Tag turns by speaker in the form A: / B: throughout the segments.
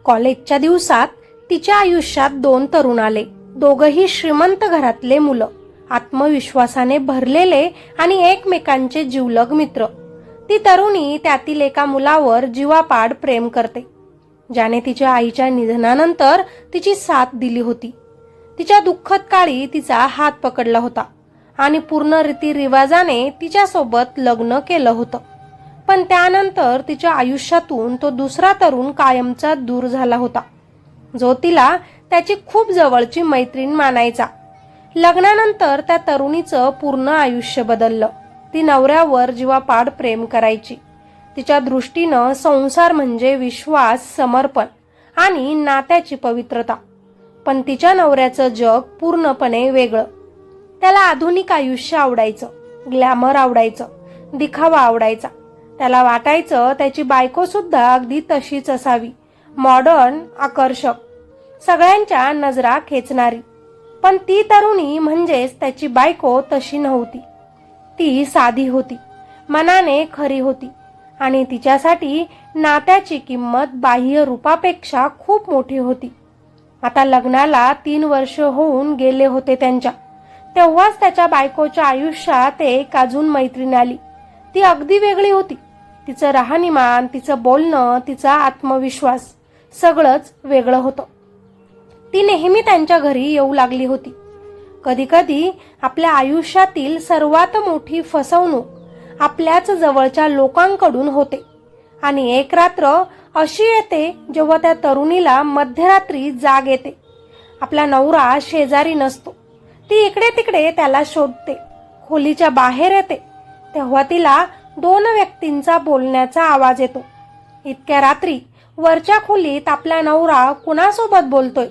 A: कॉलेजच्या दिवसात तिच्या आयुष्यात 2 तरुण आले. दोघंही श्रीमंत घरातले मुलं, आत्मविश्वासाने भरलेले आणि एकमेकांचे जिवलग मित्र. ती तरुणी त्यातील एका मुलावर जीवापाड प्रेम करते, ज्याने तिच्या आईच्या निधनानंतर तिची साथ दिली होती. तिच्या दुःखद काळी तिचा हात पकडला होता आणि पूर्ण रीतिरिवाजाने तिच्यासोबत लग्न केलं होतं. पण त्यानंतर तिच्या आयुष्यातून तो दुसरा तरुण कायमचा दूर झाला होता, जो तिला त्याची खूप जवळची मैत्रीण मानायचा. लग्नानंतर त्या तरुणीचं पूर्ण आयुष्य बदललं. ती नवऱ्यावर जीवापाड प्रेम करायची. तिच्या दृष्टीनं संसार म्हणजे विश्वास, समर्पण आणि नात्याची पवित्रता. पण तिच्या नवऱ्याचं जग पूर्णपणे वेगळं. त्याला आधुनिक आयुष्य आवडायचं, ग्लॅमर आवडायचं, दिखावा आवडायचा. त्याला वाटायचं त्याची बायको सुद्धा अगदी तशीच असावी, मॉडर्न, आकर्षक, सगळ्यांच्या नजरा खेचणारी. पण ती तरुणी म्हणजेच त्याची बायको तशी नव्हती. ती साधी होती, मनाने खरी होती आणि तिच्यासाठी नात्याची किंमत बाह्य रूपापेक्षा खूप मोठी होती. आता लग्नाला 3 वर्ष होऊन गेले होते त्यांच्या. तेव्हाच त्याच्या बायकोच्या आयुष्यात एक अजून मैत्रीण आली. ती अगदी वेगळी होती. तिचं राहणीमान, तिचं बोलणं, तिचा आत्मविश्वास सगळंच वेगळं होतं. ती नेहमी त्यांच्या घरी येऊ लागली होती. कधी कधी आपल्या आयुष्यातील सर्वात मोठी फसवणूक आपल्याच जवळच्या लोकांकडून होते. आणि एक रात्र अशी येते जेव्हा त्या तरुणीला मध्यरात्री जाग येते. आपला नवरा शेजारी नसतो. ती इकडे तिकडे त्याला शोधते. खोलीच्या बाहेर येते तेव्हा तिला 2 व्यक्तींचा बोलण्याचा आवाज येतो. इतक्या रात्री वरच्या खोलीत आपला नवरा कुणासोबत बोलतोय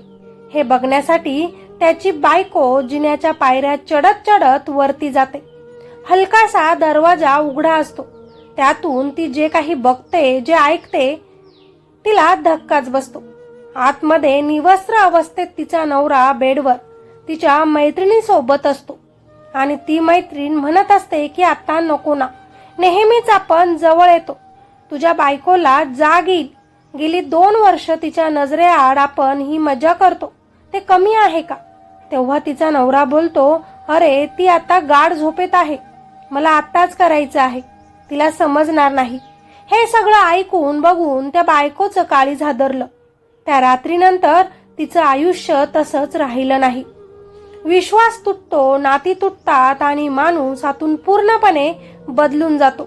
A: हे बघण्यासाठी त्याची बायको जिन्याच्या पायऱ्या चढत चढत वरती जाते. हलकासा दरवाजा उघडा असतो. त्यातून ती जे काही बघते, जे ऐकते, तिला धक्काच बसतो. आतमध्ये निवस्त्र अवस्थेत तिचा नवरा बेडवर तिच्या मैत्रिणीसोबत असतो आणि ती मैत्रीण म्हणत असते की आता नको ना, नेहमीच आपण जवळ येतो, तुझ्या बायकोला जाग येईल. गेली 2 वर्ष तिच्या नजरेआड आपण ही मजा करतो, ते कमी आहे का? तेव्हा तिचा नवरा बोलतो, अरे ती आता गाढ झोपेत आहे, मला आत्ताच करायचं आहे, तिला समजणार नाही. हे सगळं ऐकून बघून त्या बायकोचं काळीज हादरलं. त्या रात्रीनंतर तिचं आयुष्य तसंच राहिलं नाही. विश्वास तुटतो, नाती तुटतात आणि माणूस आतून पूर्णपणे बदलून जातो.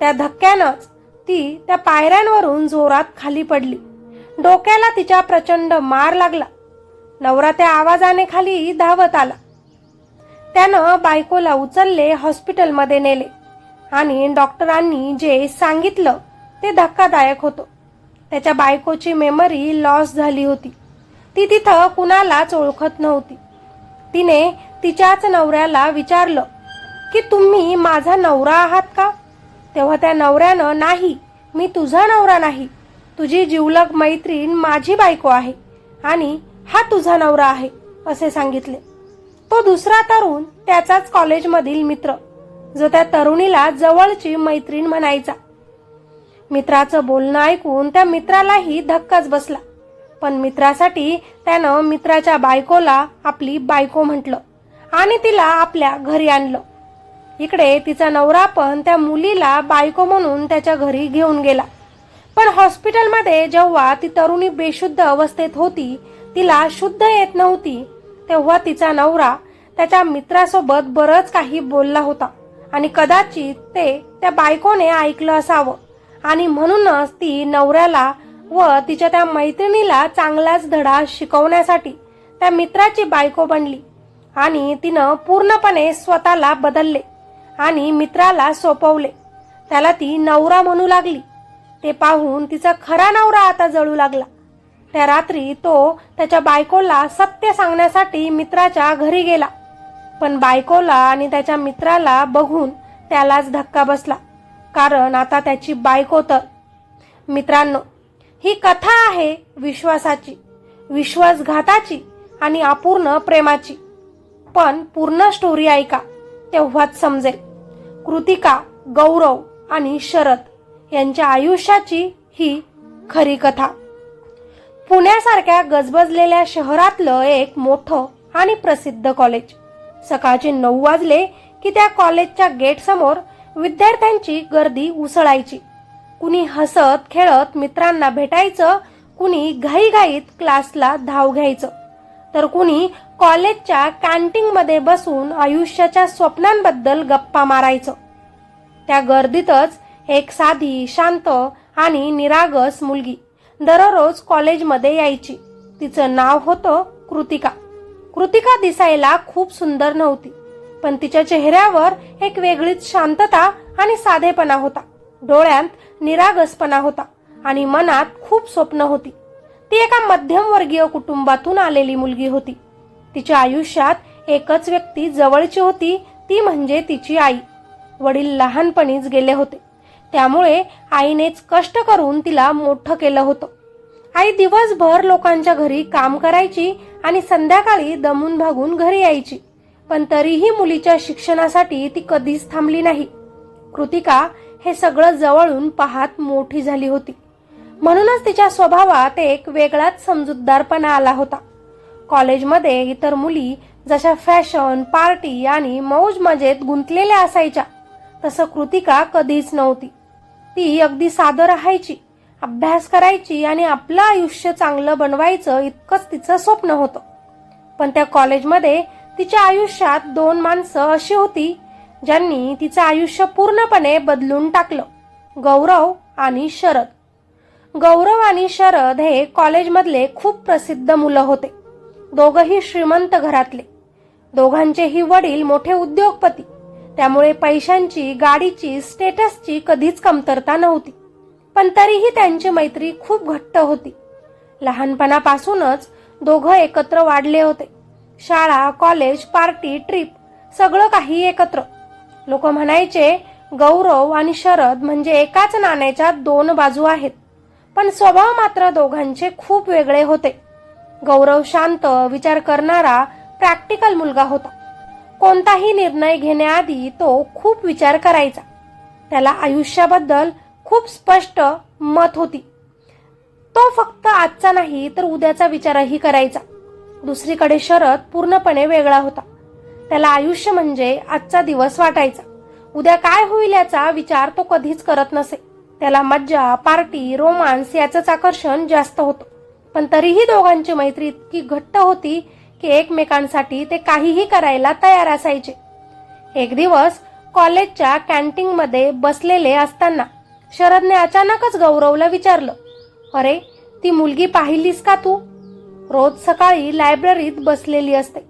A: त्या धक्क्यानंच ती त्या पायऱ्यांवरून जोरात खाली पडली. डोक्याला तिच्या प्रचंड मार लागला. नवरा त्या आवाजाने खाली धावत आला. त्यानं बायकोला उचलले, हॉस्पिटलमध्ये नेले आणि डॉक्टरांनी जे सांगितलं ते धक्कादायक होतं. त्याच्या बायकोची मेमरी लॉस झाली होती. ती तिथं कुणालाच ओळखत नव्हती. तिने तिच्याच नवऱ्याला विचारलं की तुम्ही माझा नवरा आहात का? तेव्हा त्या नवऱ्यानं, नाही, मी तुझा नवरा नाही, तुझी जिवलग मैत्रीण माझी बायको आहे आणि हा तुझा नवरा आहे असे सांगितले. तो दुसरा तरुण त्याचाच कॉलेजमधील मित्र, जो त्या तरुणीला जवळची मैत्रीण म्हणायचा. मित्राचं बोलणं ऐकून त्या मित्रालाही धक्काच बसला. पण मित्रासाठी त्यानं मित्राच्या बायकोला आपली बायको म्हटलं आणि तिला आपल्या घरी आणलं. इकडे तिचा नवरा पण त्या मुलीला बायको म्हणून त्याच्या घरी घेऊन गेला. पण हॉस्पिटलमध्ये जेव्हा ती तरुणी बेशुद्ध अवस्थेत होती, तिला शुद्ध येत नव्हती, तेव्हा तिचा नवरा त्याच्या मित्रासोबत बरंच काही बोलला होता आणि कदाचित ते त्या बायकोने ऐकलं असावं आणि म्हणूनच ती नवऱ्याला व तिच्या त्या मैत्रिणीला चांगलाच धडा शिकवण्यासाठी त्या मित्राची बायको बनली आणि तिनं पूर्णपणे स्वतःला बदलले आणि मित्राला सोपवले. त्याला ती नवरा म्हणू लागली. ते पाहून तिचा खरा नवरा आता जळू लागला. त्या रात्री तो त्याच्या बायकोला सत्य सांगण्यासाठी मित्राच्या घरी गेला. पण बायकोला आणि त्याच्या मित्राला बघून त्यालाच धक्का बसला, कारण आता त्याची बायको तर. मित्रांनो, ही कथा आहे विश्वासाची, विश्वासघाताची आणि अपूर्ण प्रेमाची. पण पूर्ण स्टोरी ऐका, तेव्हाच समजेल. कृतिका, गौरव आणि शरद यांच्या आयुष्याची ही खरी कथा. पुण्यासारख्या गजबजलेल्या शहरातलं एक मोठं आणि प्रसिद्ध कॉलेज. सकाळचे 9 वाजले की त्या कॉलेजच्या गेट समोर विद्यार्थ्यांची गर्दी उसळायची. कुणी हसत खेळत मित्रांना भेटायचं, कुणी घाईघाईत क्लासला धाव घ्यायचं, तर कुणी कॉलेजच्या कॅन्टीनमध्ये बसून आयुष्याच्या स्वप्नांबद्दल गप्पा मारायचं. त्या गर्दीतच एक साधी, शांत आणि निरागस मुलगी दररोज कॉलेजमध्ये यायची. तिचं नाव होतं कृतिका. कृतिका दिसायला खूप सुंदर नव्हती, पण तिच्या चेहऱ्यावर एक वेगळीच शांतता आणि साधेपणा होता. डोळ्यात निरागसपणा होता आणि मनात खूप स्वप्न होती. ती एका मध्यमवर्गीय कुटुंबातून आलेली मुलगी होती. तिच्या आयुष्यात एकच व्यक्ती जवळची होती, ती म्हणजे तिची आई. वडील लहानपणीच गेले होते, त्यामुळे आईनेच कष्ट करून तिला मोठं केलं होतं. आई दिवसभर लोकांच्या घरी काम करायची आणि संध्याकाळी दमून भागून घरी यायची, पण तरीही मुलीच्या शिक्षणासाठी ती कधीच थांबली नाही. कृतिका हे सगळं जवळून पाहत मोठी झाली होती, म्हणूनच तिच्या स्वभावात एक वेगळाच समजूतदारपणा आला होता. कॉलेजमध्ये इतर मुली जशा फॅशन, पार्टी आणि मौज मजेत गुंतलेल्या असायच्या, तसं कृतिका कधीच नव्हती. ती अगदी साधं राहायची, अभ्यास करायची आणि आपलं आयुष्य चांगलं बनवायचं इतकंच तिचं स्वप्न होतं. पण त्या कॉलेजमध्ये तिच्या आयुष्यात 2 माणसं अशी होती ज्यांनी तिचं आयुष्य पूर्णपणे बदलून टाकलं, गौरव आणि शरद. गौरव आणि शरद हे कॉलेजमधले खूप प्रसिद्ध मुलं होते. दोघंही श्रीमंत घरातले. दोघांचेही वडील मोठे उद्योगपती, त्यामुळे पैशांची, गाडीची, स्टेटसची कधीच कमतरता नव्हती. पण तरीही त्यांची मैत्री खूप घट्ट होती. लहानपणापासूनच दोघं एकत्र वाढले होते. शाळा, कॉलेज, पार्टी, ट्रिप सगळं काही एकत्र. लोक म्हणायचे गौरव आणि शरद म्हणजे एकाच नाण्याच्या 2 बाजू आहेत. पण स्वभाव मात्र दोघांचे खूप वेगळे होते. गौरव शांत, विचार करणारा, प्रॅक्टिकल मुलगा होता. कोणताही निर्णय घेण्याआधी तो खूप विचार करायचा. त्याला आयुष्याबद्दल खूप स्पष्ट मत होती. तो फक्त आजचा नाही तर उद्याचा विचारही करायचा. दुसरीकडे शरद पूर्णपणे वेगळा होता. त्याला आयुष्य म्हणजे आजचा दिवस वाटायचा. उद्या काय होईल याचा विचार तो कधीच करत नसे. त्याला मज्जा, पार्टी, रोमांस याचंच आकर्षण जास्त होतं. पण तरीही दोघांची मैत्री इतकी घट्ट होती की एकमेकांसाठी ते काहीही करायला तयार असायचे. एक दिवस कॉलेजच्या कॅन्टीनमध्ये बसलेले असताना शरदने अचानकच गौरवला विचारलं, अरे ती मुलगी पाहिलीस का तू? रोज सकाळी लायब्ररीत बसलेली असते.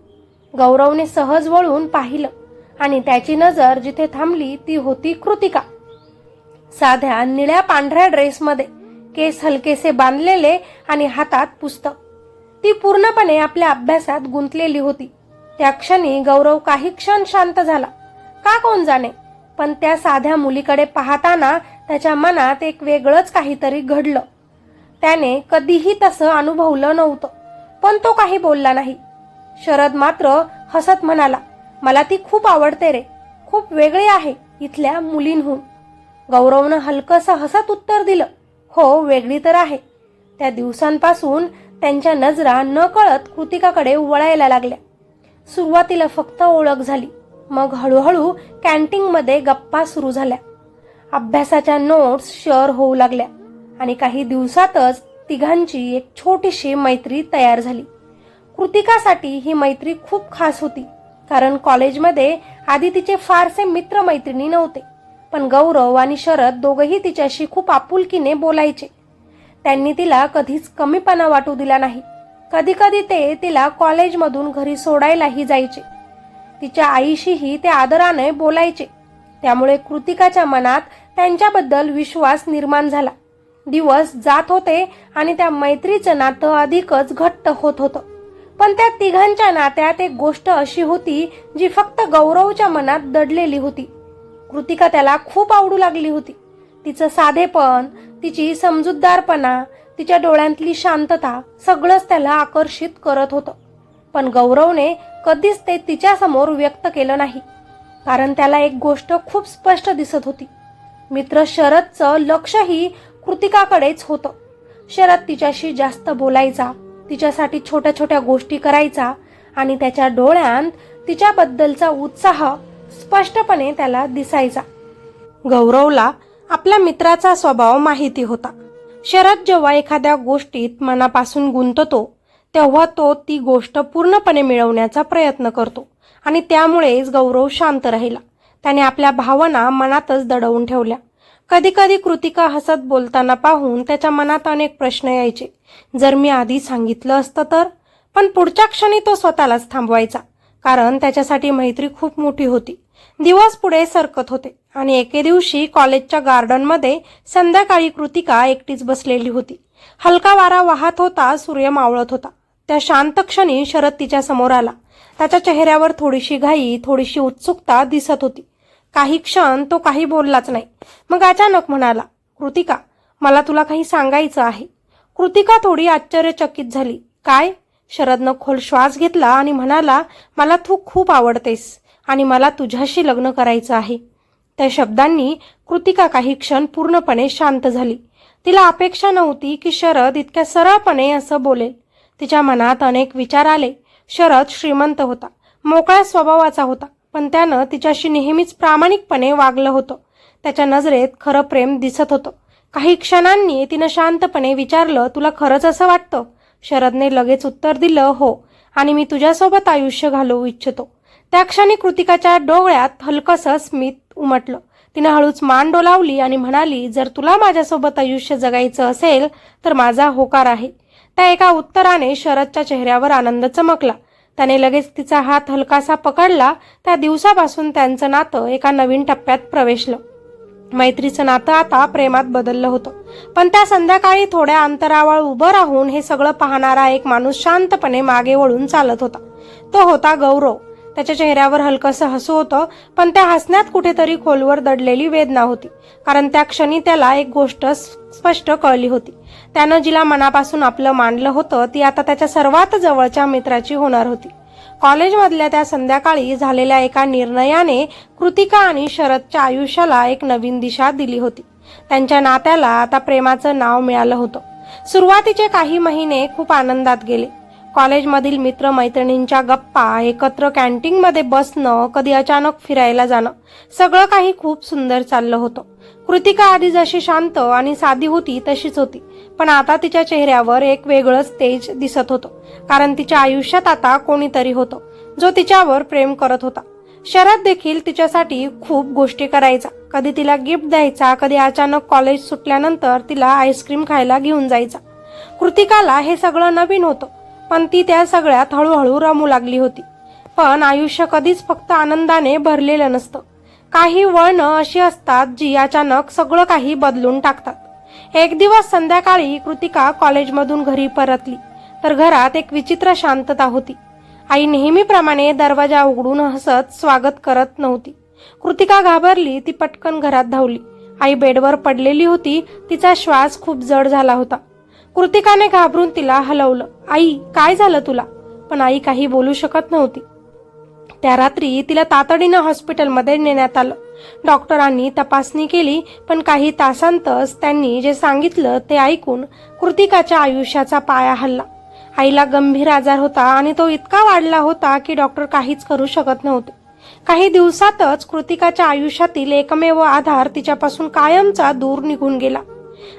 A: गौरवने सहज वळून पाहिलं आणि त्याची नजर जिथे थांबली ती होती कृतिका. साध्या निळ्या पांढऱ्या ड्रेसमध्ये, केस हलकेसे बांधलेले आणि हातात पुस्तक. ती पूर्णपणे आपल्या अभ्यासात गुंतलेली होती. त्या क्षणी गौरव काही क्षण शांत झाला. का कोण जाणे, पण त्या साध्या मुलीकडे पाहताना त्याच्या मनात एक वेगळंच काहीतरी घडलं. त्याने कधीही तसं अनुभवलं नव्हतं, पण तो काही बोलला नाही. शरद मात्र हसत म्हणाला, मला ती खूप आवडते रे, खूप वेगळी आहे इथल्या मुलींहून. गौरवनं हलकसं हसत उत्तर दिलं, हो वेगळी तर आहे. त्या दिवसांपासून त्यांच्या नजरा नकळत कृतिकाकडे वळायला लागल्या. सुरुवातीला फक्त ओळख झाली, मग हळूहळू कॅन्टीनमध्ये गप्पा सुरू झाल्या. अभ्यासाच्या नोट्स शेअर होऊ लागल्या आणि काही दिवसातच तिघांची एक छोटीशी मैत्री तयार झाली. कृतिकासाठी ही मैत्री खूप खास होती, कारण कॉलेजमध्ये आधी तिचे फारसे मित्रमैत्रिणी नव्हते. पण गौरव आणि शरद दोघंही तिच्याशी खूप आपुलकीने बोलायचे. त्यांनी तिला कधीच कमीपणा वाटू दिला नाही. कधी कधी ते तिला कॉलेजमधून घरी सोडायलाही जायचे. तिच्या आईशीही ते आदराने बोलायचे. त्यामुळे कृतिकाच्या मनात त्यांच्याबद्दल विश्वास निर्माण झाला. दिवस जात होते आणि त्या मैत्रीचं नातं अधिकच घट्ट होत होतं. पण त्या तिघांच्या नात्यात एक गोष्ट अशी होती जी फक्त गौरवच्या मनात दडलेली होती. कृतिका त्याला खूप आवडू लागली होती. तिचं साधेपण, तिची समजूतदारपणा, तिच्या डोळ्यांतली शांतता सगळंच त्याला आकर्षित करत होतं. पण गौरवने कधीच ते तिच्यासमोर व्यक्त केलं नाही, कारण त्याला एक गोष्ट खूप स्पष्ट दिसत होती. मित्र शरदचं लक्षही कृतिकाकडेच होतं. शरद तिच्याशी जास्त बोलायचा, तिच्यासाठी छोट्या छोट्या गोष्टी करायचा आणि त्याच्या डोळ्यात तिच्याबद्दलचा उत्साह स्पष्टपणे त्याला दिसायचा. गौरवला आपल्या मित्राचा स्वभाव माहिती होता. शरद जेव्हा एखाद्या गोष्टीत मनापासून गुंततो तेव्हा तो ती गोष्ट पूर्णपणे मिळवण्याचा प्रयत्न करतो आणि त्यामुळेच गौरव शांत राहिला. त्याने आपल्या भावना मनातच दडवून ठेवल्या. कधी कधी कृतिका हसत बोलताना पाहून त्याच्या मनात अनेक प्रश्न यायचे. जर मी आधी सांगितलं असतं तर? पण पुढच्या क्षणी तो स्वतःलाच थांबवायचा, कारण त्याच्यासाठी मैत्री खूप मोठी होती. दिवस पुढे सरकत होते आणि एके दिवशी कॉलेजच्या गार्डनमध्ये संध्याकाळी कृतिका एकटीच बसलेली होती. हलका वारा वाहत होता, सूर्य मावळत होता. त्या शांत क्षणी शरद तिच्या समोर आला. त्याच्या चेहऱ्यावर थोडीशी घाई, थोडीशी उत्सुकता दिसत होती. काही क्षण तो काही बोललाच नाही. मग अचानक म्हणाला, कृतिका, मला तुला काही सांगायचं आहे. कृतिका थोडी आश्चर्यचकित झाली. काय? शरदनं खोल श्वास घेतला आणि म्हणाला, मला तू खूप आवडतेस आणि मला तुझ्याशी लग्न करायचं आहे. त्या शब्दांनी कृतिका काही क्षण पूर्णपणे शांत झाली. तिला अपेक्षा नव्हती की शरद इतक्या सरळपणे असं बोलेल. तिच्या मनात अनेक विचार आले. शरद श्रीमंत होता, मोकळ्या स्वभावाचा होता, पण त्यानं तिच्याशी नेहमीच प्रामाणिकपणे वागलं होतं. त्याच्या नजरेत खरं प्रेम दिसत होतं. काही क्षणांनी तिनं शांतपणे विचारलं, तुला खरंच असं वाटतं? शरदने लगेच उत्तर दिलं, हो, आणि मी तुझ्यासोबत आयुष्य घालवू इच्छितो. त्या क्षणी कृतिकाच्या डोळ्यात हलकंसं स्मित उमटलं. तिनं हळूच मान डोलावली आणि म्हणाली, जर तुला माझ्यासोबत आयुष्य जगायचं असेल तर माझा होकार आहे. त्या एका उत्तराने शरदच्या चेहऱ्यावर आनंद चमकला. त्याने लगेच तिचा हात हलकासा पकडला. त्या दिवसापासून त्यांचं नातं एका नवीन टप्प्यात प्रवेशलं. मैत्रीचं नातं आता प्रेमात बदललं होतं. पण त्या संध्याकाळी थोड्या अंतरावर उभं राहून हे सगळं पाहणारा एक माणूस शांतपणे मागे वळून चालत होता. तो होता गौरव. त्याच्या चेहऱ्यावर हलकंसं हसू होतं, पण त्या हसण्यात कुठेतरी खोलवर दडलेली वेदना होती. कारण त्या क्षणी त्याला एक गोष्ट स्पष्ट कळली होती. त्यानं जिला मनापासून आपलं मानलं होतं ती आता त्याच्या सर्वात जवळच्या मित्राची होणार होती. कॉलेजमधल्या त्या संध्याकाळी झालेल्या एका निर्णयाने कृतिका आणि शरदच्या आयुष्याला एक नवीन दिशा दिली होती. त्यांच्या नात्याला आता प्रेमाचं नाव मिळालं होतं. सुरुवातीचे काही महिने खूप आनंदात गेले. कॉलेजमधील मित्रमैत्रिणींच्या गप्पा, एकत्र कॅन्टीनमध्ये बसणं, कधी अचानक फिरायला जाणं, सगळं काही खूप सुंदर चाललं होतं. कृतिका आधी जशी शांत आणि साधी होती तशीच होती, पण आता तिच्या चेहऱ्यावर एक वेगळंच तेज दिसत होतं. कारण तिच्या आयुष्यात आता कोणीतरी होतं जो तिच्यावर प्रेम करत होता. शरद देखील तिच्यासाठी खूप गोष्टी करायचा. कधी तिला गिफ्ट द्यायचा, कधी अचानक कॉलेज सुटल्यानंतर तिला आईस्क्रीम खायला घेऊन जायचा. कृतिकाला हे सगळं नवीन होतं, पण ती त्या सगळ्यात हळूहळू रमू लागली होती. पण आयुष्य कधीच फक्त आनंदाने भरलेलं नसतं. काही वळणं अशी असतात जी अचानक सगळं काही बदलून टाकतात. एक दिवस संध्याकाळी कृतिका कॉलेजमधून घरी परतली तर घरात एक विचित्र शांतता होती. आई नेहमीप्रमाणे दरवाजा उघडून हसत स्वागत करत नव्हती. कृतिका घाबरली. ती पटकन घरात धावली. आई बेडवर पडलेली होती. तिचा श्वास खूप जड झाला होता. कृतिकाने घाबरून तिला हलवलं. आई, काय झालं तुला? पण आई काही बोलू शकत नव्हती. त्या रात्री तिला तातडीनं हॉस्पिटलमध्ये नेण्यात आलं. डॉक्टरांनी तपासणी केली, पण काही तासांतच त्यांनी जे सांगितलं ते ऐकून कृतिकाच्या आयुष्याचा पाया हलला. आईला गंभीर आजार होता आणि तो इतका वाढला होता की डॉक्टर काहीच करू शकत नव्हते. काही दिवसातच कृतिकाच्या आयुष्यातील एकमेव आधार तिच्यापासून कायमचा दूर निघून गेला.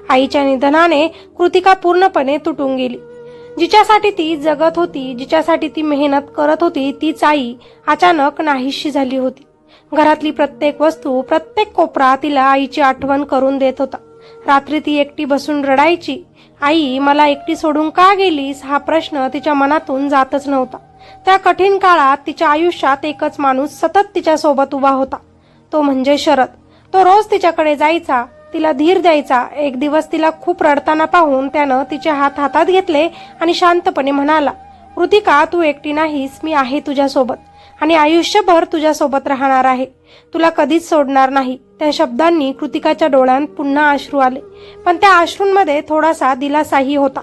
A: आईच्या निधनाने कृतिका पूर्णपणे तुटून गेली. जिच्यासाठी ती जगत होती, जिच्यासाठी ती मेहनत करत होती, तीच आई अचानक नाहीशी झाली होती. घरातली प्रत्येक वस्तू, प्रत्येक कोपरा तिला आईची आठवण करून देत होता. रात्री ती एकटी बसून रडायची. आई, मला एकटी सोडून का गेलीस? हा प्रश्न तिच्या मनातून जातच नव्हता. त्या कठीण काळात तिच्या आयुष्यात एकच माणूस सतत तिच्या सोबत उभा होता, तो म्हणजे शरद. तो रोज तिच्याकडे जायचा, तिला धीर द्यायचा. एक दिवस तिला खूप रडताना पाहून त्यानं तिचे हात हातात घेतले आणि शांतपणे म्हणाला, कृतिका, तू एकटी नाहीस, मी आहे तुझ्यासोबत आणि आयुष्यभर तुझ्यासोबत राहणार आहे. तुला कधीच सोडणार नाही. त्या शब्दांनी कृतिकाच्या डोळ्यात पुन्हा अश्रू आले, पण त्या अश्रूंमध्ये थोडासा दिलासाही होता.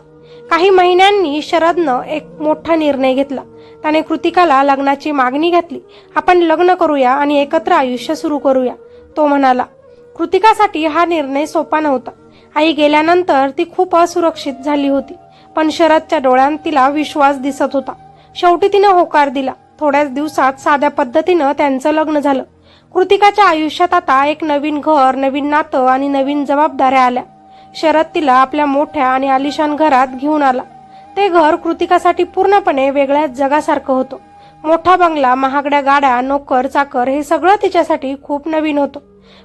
A: काही महिन्यांनी शरदनं एक मोठा निर्णय घेतला. त्याने कृतिकाला लग्नाची मागणी घातली. आपण लग्न करूया आणि एकत्र आयुष्य सुरू करूया, तो म्हणाला. कृतिकासाठी हा निर्णय सोपा नव्हता. आई गेल्यानंतर ती खूप असुरक्षित झाली होती, पण शरदच्या डोळ्यात तिला विश्वास दिसत होता. शेवटी तिनं होकार दिला. थोड्याच दिवसात साध्या पद्धतीनं त्यांचं लग्न झालं. कृतिकाच्या आयुष्यात आता एक नवीन घर, नवीन नातं आणि नवीन जबाबदाऱ्या आल्या. शरद तिला आपल्या मोठ्या आणि आलिशान घरात घेऊन आला. ते घर कृतिकासाठी पूर्णपणे वेगळ्याच जगासारखं होतं. मोठा बंगला, महागड्या गाड्या, नोकर चाकर हे सगळं तिच्यासाठी खूप नवीन होतं.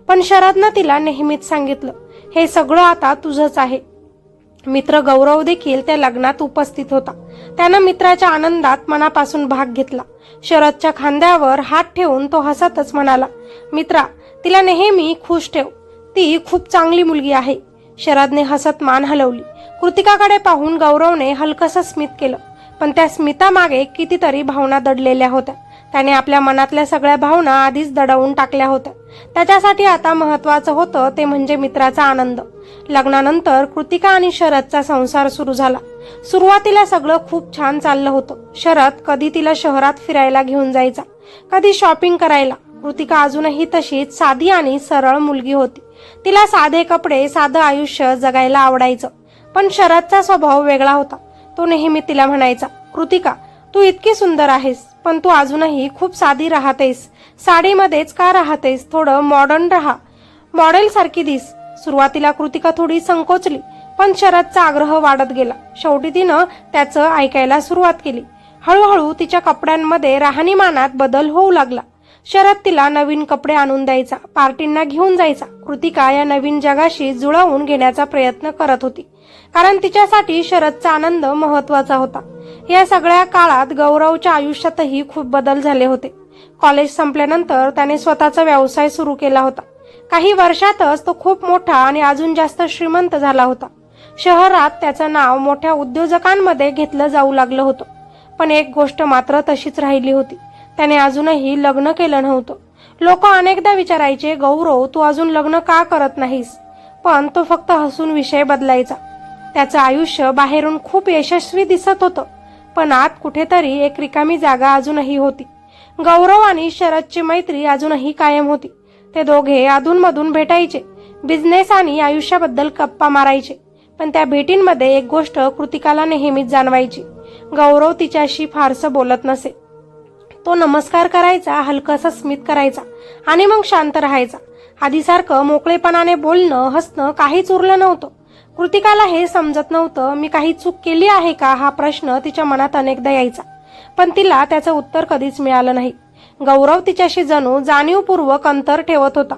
A: पण शरदनं तिला नेहमीच सांगितलं, हे सगळं आता तुझंच आहे. मित्र गौरव देखील त्या लग्नात उपस्थित होता. त्यानं मित्राच्या आनंदात मनापासून भाग घेतला. शरदच्या खांद्यावर हात ठेवून तो हसतच म्हणाला, मित्रा, तिला नेहमी खुश ठेव, ती खूप चांगली मुलगी आहे. शरदने हसत मान हलवली. कृतिकाकडे पाहून गौरवने हलकसं स्मित केलं, पण त्या स्मितामागे कितीतरी भावना दडलेल्या होत्या. त्याने आपल्या मनातल्या सगळ्या भावना आधीच दडवून टाकल्या होत्या. त्याच्यासाठी आता महत्वाचं होतं ते म्हणजे मित्राचा आनंद. लग्नानंतर कृतिका आणि शरदचा संसार सुरू झाला. सुरुवातीला सगळं खूप छान चाललं होतं. शरद कधी तिला शहरात फिरायला घेऊन जायचा, कधी शॉपिंग करायला. कृतिका अजूनही तशीच साधी आणि सरळ मुलगी होती. तिला साधे कपडे, साधं आयुष्य जगायला आवडायचं. पण शरदचा स्वभाव वेगळा होता. तो नेहमी तिला म्हणायचा, कृतिका, तू इतकी सुंदर आहेस, पण तू अजूनही खूप साधी राहतेस. साडीमध्येच का राहतेस? थोडं मॉडर्न राहा, मॉडेल सारखी दिस. सुरुवातीला कृतिका थोडी संकोचली, पण शरदचा आग्रह वाढत गेला. शेवटी तिनं त्याचं ऐकायला सुरुवात केली. हळूहळू तिच्या कपड्यांमध्ये राहणीमानात बदल होऊ लागला. शरद तिला नवीन कपडे आणून द्यायचा, पार्टींना घेऊन जायचा. कृतिका या नवीन जगाशी जुळवून घेण्याचा प्रयत्न करत होती, कारण तिच्यासाठी शरदचा आनंद महत्वाचा होता. या सगळ्या काळात गौरवच्या आयुष्यातही खूप बदल झाले होते. कॉलेज संपल्यानंतर त्याने स्वतःचा व्यवसाय सुरू केला होता. काही वर्षातच तो खूप मोठा आणि अजून जास्त श्रीमंत झाला होता. शहरात त्याचं नाव मोठ्या उद्योजकांमध्ये घेतलं जाऊ लागलं होतं. पण एक गोष्ट मात्र तशीच राहिली होती, त्याने अजूनही लग्न केलं नव्हतं. लोक अनेकदा विचारायचे, गौरव, तू अजून लग्न का करत नाहीस? पण तो फक्त हसून विषय बदलायचा. त्याचं आयुष्य बाहेरून खूप यशस्वी दिसत होतं, पण आत कुठेतरी एक रिकामी जागा अजूनही होती. गौरव आणि शरदची मैत्री अजूनही कायम होती. ते दोघे अधूनमधून भेटायचे, बिझनेस आणि आयुष्याबद्दल गप्पा मारायचे. पण त्या भेटींमध्ये एक गोष्ट कृतिकाला नेहमीच जाणवायची, गौरव तिच्याशी फारसं बोलत नसे. तो नमस्कार करायचा, हलकासा स्मित करायचा आणि मग शांत राहायचा. आधीसारखं मोकळेपणाने बोलणं, हसणं काहीच उरलं नव्हतं. कृतिकाला हे समजत नव्हतं. मी काही चूक केली आहे का, हा प्रश्न तिच्या मनात अनेकदा यायचा, पण तिला त्याचं उत्तर कधीच मिळालं नाही. गौरव तिच्याशी जणू जाणीवपूर्वक अंतर ठेवत होता.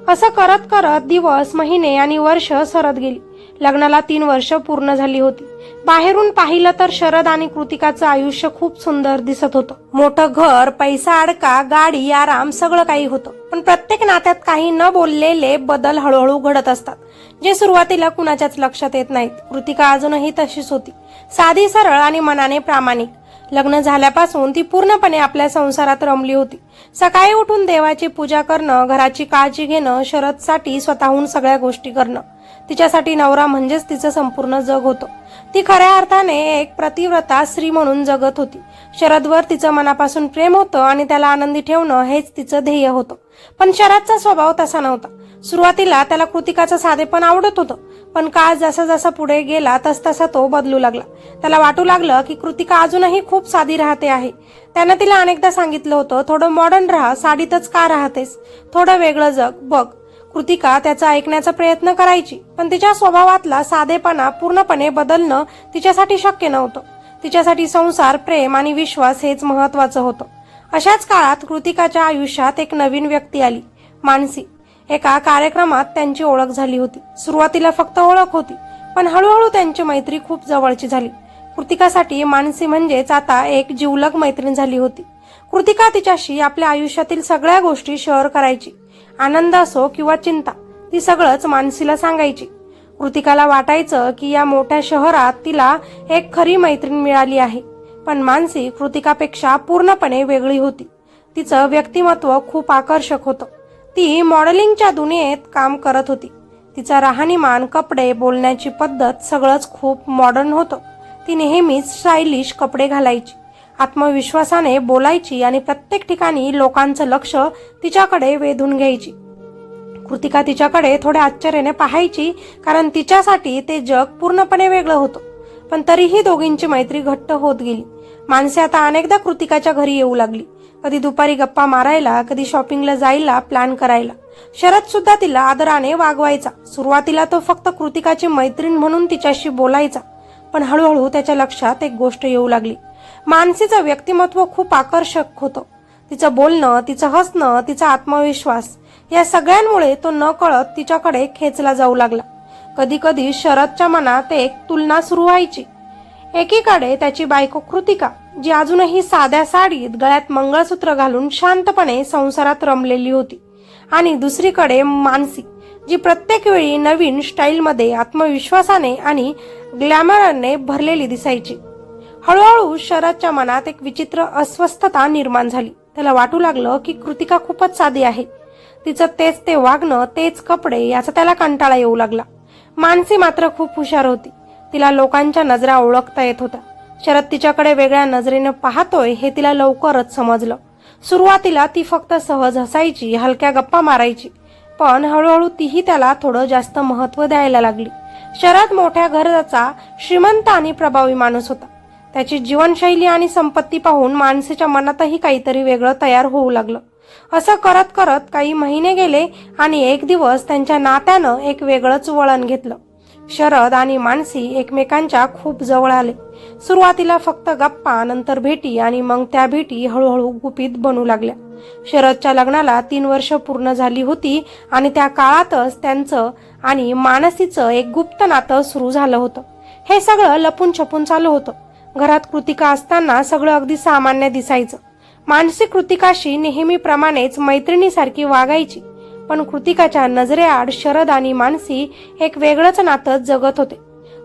A: असं करत करत दिवस, महिने आणि वर्ष सरत गेली. लग्नाला 3 वर्ष पूर्ण झाली होती. बाहेरून पाहिलं तर शरद आणि कृतिकाचं आयुष्य खूप सुंदर दिसत होतं. मोठं घर, पैसा, अडका, गाडी, आराम सगळं काही होतं. पण प्रत्येक नात्यात काही न बोललेले बदल हळूहळू घडत असतात, जे सुरुवातीला कुणाच्याच लक्षात येत नाहीत. कृतिका अजूनही तशीच होती, साधी, सरळ आणि मनाने प्रामाणिक. लग्न झाल्यापासून ती पूर्णपणे आपल्या संसारात रमली होती. सकाळी उठून देवाची पूजा करणं, घराची काळजी घेणं, शरदसाठी स्वतःहून सगळ्या गोष्टी करणं. तिच्यासाठी नवरा म्हणजेच तिचं संपूर्ण जग होतं. ती खऱ्या अर्थाने एक प्रतिव्रता स्त्री म्हणून जगत होती. शरदवर तिचं मनापासून प्रेम होतं आणि त्याला आनंदी ठेवणं हेच तिचं ध्येय होतं. पण शरदचा स्वभाव तसा नव्हता. सुरुवातीला त्याला कृतिकाचं साधेपण आवडत होतं, पण काळ जसा जसा पुढे गेला तसतसा तो बदलू लागला. त्याला वाटू लागलं की कृतिका अजूनही खूप साधी राहते आहे. त्यानं तिला अनेकदा सांगितलं होतं, थोडं मॉडर्न राहा, साडीतच का राहतेस, थोडं वेगळं जग बघ. कृतिका त्याचा ऐकण्याचा प्रयत्न करायची, पण तिच्या स्वभावातला साधेपणा पूर्णपणे बदलणं तिच्यासाठी शक्य नव्हतं. तिच्यासाठी संसार, प्रेम आणि विश्वास हेच महत्वाचं होतं. अशाच काळात कृतिकाच्या आयुष्यात एक नवीन व्यक्ती आली, मानसी. एका कार्यक्रमात त्यांची ओळख झाली होती. सुरुवातीला फक्त ओळख होती, पण हळूहळू त्यांची मैत्री खूप जवळची झाली. कृतिकासाठी मानसी म्हणजेच आता एक जिवलग मैत्रीण झाली होती. कृतिका तिच्याशी आपल्या आयुष्यातील सगळ्या गोष्टी शेअर करायची. आनंद असो किंवा चिंता, ती सगळंच मानसीला सांगायची. कृतिकाला वाटायचं की या मोठ्या शहरात तिला एक खरी मैत्रीण मिळाली आहे. पण मानसी कृतिकापेक्षा पूर्णपणे वेगळी होती. तिचं व्यक्तिमत्व खूप आकर्षक होतं. ती मॉडेलिंगच्या दुनियेत काम करत होती. तिचा राहणीमान, कपडे, बोलण्याची पद्धत सगळंच खूप मॉडर्न होतं. ती नेहमीच स्टायलिश कपडे घालायची, आत्मविश्वासाने बोलायची आणि प्रत्येक ठिकाणी लोकांचं लक्ष तिच्याकडे वेधून घ्यायची. कृतिका तिच्याकडे थोड्या आश्चर्याने पाहायची, कारण तिच्यासाठी ते जग पूर्णपणे वेगळं होतं. पण तरीही दोघींची मैत्री घट्ट होत गेली. माणसे आता अनेकदा कृतिकाच्या घरी येऊ लागली. कधी दुपारी गप्पा मारायला, कधी शॉपिंगला जायला प्लॅन करायला. शरद सुद्धा तिला आदराने वागवायचा. सुरुवातीला तो फक्त कृतिकाची मैत्रीण म्हणून तिच्याशी बोलायचा, पण हळूहळू त्याच्या लक्षात एक गोष्ट येऊ लागली. मानसीचं व्यक्तिमत्व खूप आकर्षक होतं. तिचं बोलणं, तिचं हसणं, तिचा आत्मविश्वास या सगळ्यांमुळे तो नकळत तिच्याकडे खेचला जाऊ लागला. कधी कधी शरदच्या मनात एक तुलना सुरू व्हायची. एकीकडे त्याची बायको कृतिका, जी अजूनही साध्या साडीत गळ्यात मंगळसूत्र घालून शांतपणे संसारात रमलेली होती, आणि दुसरीकडे मानसी, जी प्रत्येक वेळी नवीन स्टाईलमध्ये आत्मविश्वासाने आणि ग्लॅमरने भरलेली दिसायची. हळूहळू शरदच्या मनात एक विचित्र अस्वस्थता निर्माण झाली. त्याला वाटू लागलं की कृतिका खूपच साधी आहे. तिचं तेच ते वागणं, तेच कपडे याचा त्याला कंटाळा येऊ लागला. मानसी मात्र खूप हुशार होती. तिला लोकांच्या नजरा ओळखता येत होत्या. शरद तिच्याकडे वेगळ्या नजरेनं पाहतोय हे तिला लवकरच समजलं. सुरुवातीला ती फक्त सहज हसायची, हलक्या गप्पा मारायची, पण हळूहळू तीही त्याला थोडं जास्त महत्त्व द्यायला लागली. शरद मोठ्या घराचा श्रीमंत आणि प्रभावी माणूस होता. त्याची जीवनशैली आणि संपत्ती पाहून माणसाच्या मनातही काहीतरी वेगळं तयार होऊ लागलं. असं करत करत काही महिने गेले आणि एक दिवस त्यांच्या नात्यानं एक वेगळंच वळण घेतलं. शरद आणि मानसी एकमेकांच्या खूप जवळ आले. सुरुवातीला फक्त गप्पा, नंतर भेटी, आणि मग त्या भेटी हळूहळू गुपित बनू लागल्या. शरदच्या लग्नाला 3 वर्ष पूर्ण झाली होती आणि त्या काळातच त्यांचं आणि मानसीचं एक गुप्त नातं सुरू झालं होतं. हे सगळं लपून छपून चालू होतं. घरात कृतिका असताना सगळं अगदी सामान्य दिसायचं. मानसी कृतिकाशी नेहमीप्रमाणेच मैत्रिणीसारखी वागायची, पण कृतिकाच्या नजरेआड शरद आणि मानसी एक वेगळंच नातं जगत होते.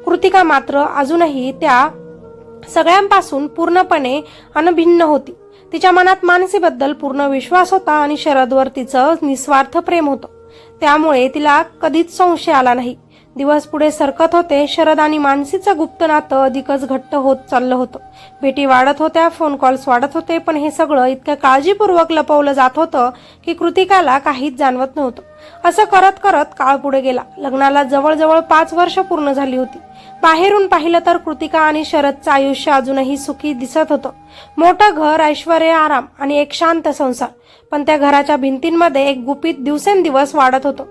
A: कृतिका मात्र अजूनही त्या सगळ्यांपासून पूर्णपणे अनभिन्न होती. तिच्या मनात मानसीबद्दल पूर्ण विश्वास होता आणि शरदवर तिचं निस्वार्थ प्रेम होतं. त्यामुळे तिला कधीच संशय आला नाही. दिवस पुढे सरकत होते. शरद आणि मानसीचं गुप्त नातं अधिकच घट्ट होत चाललं होतं. भेटी वाढत होत्या, फोन कॉल्स वाढत होते, पण हे सगळं इतक्या काळजीपूर्वक लपवलं जात होतं की कृतिकाला काहीच जाणवत नव्हतं. असं करत करत काळ पुढे गेला. लग्नाला जवळजवळ 5 वर्ष पूर्ण झाली होती. बाहेरून पाहिलं तर कृतिका आणि शरदचं आयुष्य अजूनही सुखी दिसत होतं. मोठं घर, ऐश्वर्य, आराम आणि एक शांत संसार. पण त्या घराच्या भिंतींमध्ये एक गुपित दिवसेंदिवस वाढत होतं.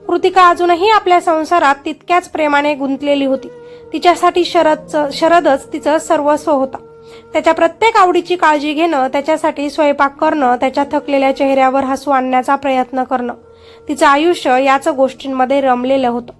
A: कृतिका अजूनही आपल्या संसारात तितक्याच प्रेमाने गुंतलेली होती. तिच्यासाठी शरदच तिचं सर्वस्व होता. त्याच्या प्रत्येक आवडीची काळजी घेणं, त्याच्यासाठी स्वयंपाक करणं, त्याच्या थकलेल्या चेहऱ्यावर हसू आणण्याचा प्रयत्न करणं, तिचं आयुष्य याच गोष्टींमध्ये रमलेलं होतं.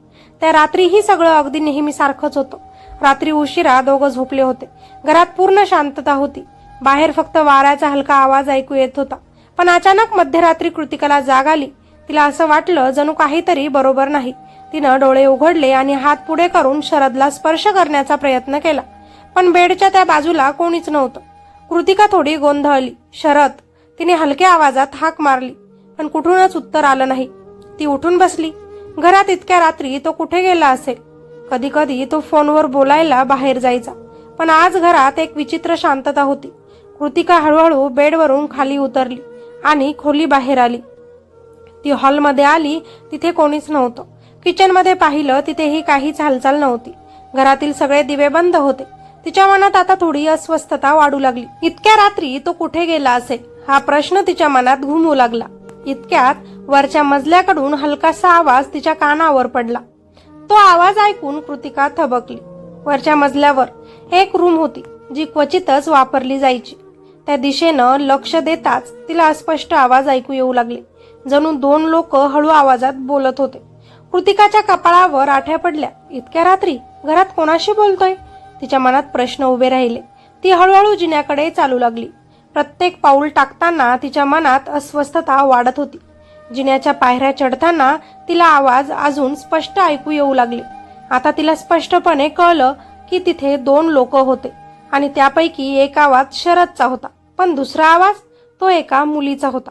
A: त्या रात्रीही सगळं अगदी नेहमीसारखंच होतं. रात्री उशिरा दोघं झोपले होते. घरात पूर्ण शांतता होती. बाहेर फक्त वाऱ्याचा हलका आवाज ऐकू येत होता. पण अचानक मध्यरात्री कृतिकाला जाग आली. तिला असं वाटलं जणू काहीतरी बरोबर नाही. तिनं डोळे उघडले आणि हात पुढे करून शरदला स्पर्श करण्याचा प्रयत्न केला, पण बेडच्या त्या बाजूला कोणीच नव्हतं. कृतिका थोडी गोंधळली. शरद, तिने हलक्या आवाजात हाक मारली, पण कुठूनच उत्तर आलं नाही. ती उठून बसली. घरात इतक्या रात्री तो कुठे गेला असेल? कधी कधी तो फोनवर बोलायला बाहेर जायचा, पण आज घरात एक विचित्र शांतता होती. कृतिका हळूहळू बेडवरून खाली उतरली आणि खोली बाहेर आली. ती हॉलमध्ये आली. तिथे कोणीच नव्हतं. किचनमध्ये पाहिलं, तिथेही काहीच हालचाल नव्हती. घरातील सगळे दिवे बंद होते. तिच्या मनात आता थोडी अस्वस्थता वाढू लागली. इतक्या रात्री तो कुठे गेला असेल हा प्रश्न तिच्या मनात घुमू लागला. इतक्यात वरच्या मजल्याकडून हलकासा आवाज तिच्या कानावर पडला. तो आवाज ऐकून कृतिका थबकली. वरच्या मजल्यावर एक रूम होती, जी क्वचितच वापरली जायची. त्या दिशेनं लक्ष देताच तिला अस्पष्ट आवाज ऐकू येऊ लागले, जणू 2 लोक हळू आवाजात बोलत होते. कृतिकाच्या कपाळावर आठ्या पडल्या. इतक्या रात्री घरात कोणाशी बोलतोय? तिच्या मनात प्रश्न उभे राहिले. ती हळूहळू जिन्याकडे चालू लागली. प्रत्येक पाऊल टाकताना तिच्या मनात अस्वस्थता वाढत होती. जिन्याच्या पायऱ्या चढताना तिला आवाज अजून स्पष्ट ऐकू येऊ लागले. आता तिला स्पष्टपणे कळलं की तिथे 2 लोक होते आणि त्यापैकी एक आवाज शरदचा होता, पण दुसरा आवाज तो एका मुलीचा होता.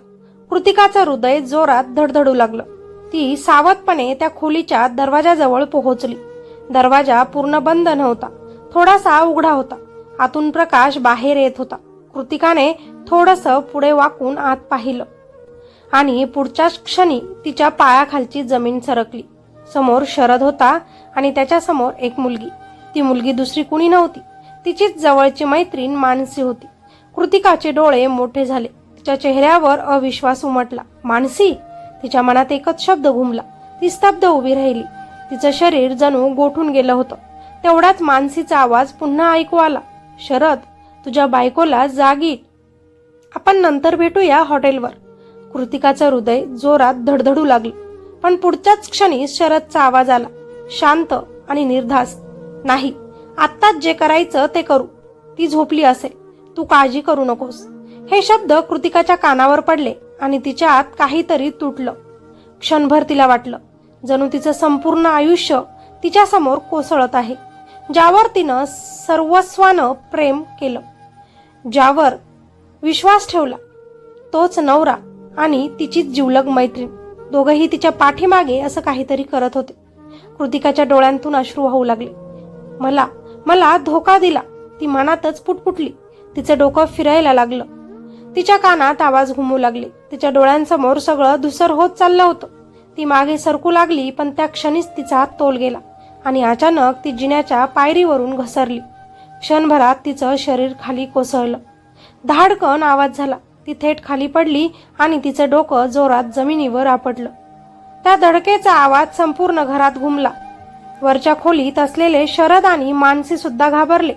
A: कृतिकाचं हृदय जोरात धडधडू लागलं. ती सावधपणे त्या खोलीच्या दरवाजाजवळ पोहोचली. दरवाजा पूर्ण बंद नव्हता, थोडासा उघडा होता. आतून प्रकाश बाहेर येत होता. कृतिकाने थोडंसं पुढे वाकून आत पाहिलं. आणि पुढच्याच क्षणी तिच्या पायाखालची जमीन सरकली. समोर शरद होता आणि त्याच्या समोर एक मुलगी. ती मुलगी दुसरी कुणी नव्हती, तिचीच जवळची मैत्रीण मानसी होती. कृतिकाचे डोळे मोठे झाले. तिच्या चेहऱ्यावर अविश्वास उमटला. मानसी! तिच्या मनात एकच शब्द घुमला. ती स्तब्ध उभी राहिली. तिचं शरीर जणू गोठून गेलं होतं. तेवढ्यात मानसीचा आवाज पुन्हा ऐकू आला. शरद, तुझ्या बायकोला जागी. आपण नंतर भेटूया हॉटेलवर. कृतिकाचं हृदय जोरात धडधडू लागलं. पण पुढच्याच क्षणी शरदचा आवाज आला, शांत आणि निर्धास्त. नाही, आत्ताच जे करायचं ते करू. ती झोपली असेल, तू काळजी करू नकोस. हे शब्द कृतिकाच्या कानावर पडले आणि तिच्या आत काहीतरी तुटलं. क्षणभर तिला वाटलं जणू तिचं संपूर्ण आयुष्य तिच्या समोर कोसळत आहे. ज्यावर तिनं सर्वस्वानं प्रेम केलं, ज्यावर विश्वास ठेवला, तोच नवरा आणि तिची जिवलग मैत्रीण, दोघंही तिच्या पाठीमागे असं काहीतरी करत होते. कृतिकाच्या डोळ्यांतून अश्रू वाहू लागले. मला मला धोका दिला, ती मनातच पुटपुटली. तिचं डोकं फिरायला लागलं. तिच्या कानात आवाज घुमू लागले. तिच्या डोळ्यांसमोर सगळं धुसर होत चाललं होतं. ती मागे सरकू लागली, पण त्या क्षणीच तिचा हात तोल गेला आणि अचानक ती जिन्याच्या पायरीवरून घसरली. क्षणभरात तिचं शरीर खाली कोसळलं. धाडकन आवाज झाला. ती थेट खाली पडली आणि तिचं डोकं जोरात जमिनीवर आपटलं. त्या धडकेचा आवाज संपूर्ण घरात घुमला. वरच्या खोलीत असलेले शरद आणि मानसी सुद्धा घाबरले.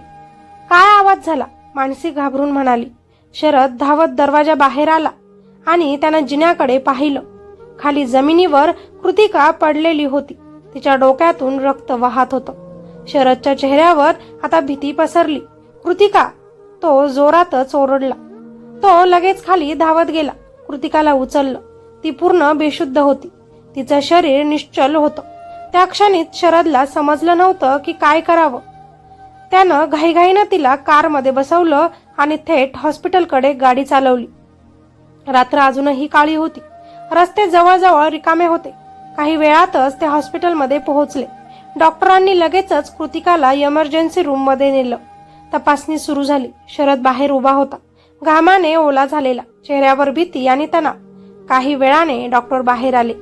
A: काय आवाज झाला? मानसी घाबरून म्हणाली. शरद धावत दरवाजा बाहेर आला आणि त्यानं जिन्याकडे पाहिलं. खाली जमिनीवर कृतिका पडलेली होती. तिच्या डोक्यातून रक्त वाहत होतं. शरदच्या चेहऱ्यावर आता भीती पसरली. कृतिका! तो जोरातच ओरडला. तो लगेच खाली धावत गेला. कृतिकाला उचललं. ती पूर्ण बेशुद्ध होती. तिचं शरीर निश्चल होतं. त्या क्षणीत शरदला समजलं नव्हतं की काय करावं. त्यानं घाईघाईनं तिला कारमध्ये बसवलं आणि थेट हॉस्पिटलकडे गाडी चालवली. रात्र अजूनही काळी होती. रस्ते जवळजवळ रिकामे होते. काही वेळातच ते हॉस्पिटलमध्ये पोहोचले. डॉक्टरांनी लगेचच कृतिकाला इमर्जन्सी रूममध्ये नेलं. तपासणी सुरू झाली. शरद बाहेर उभा होता, घामाने ओला झालेला, चेहऱ्यावर भीती आणि तणाव. काही वेळाने डॉक्टर बाहेर आले.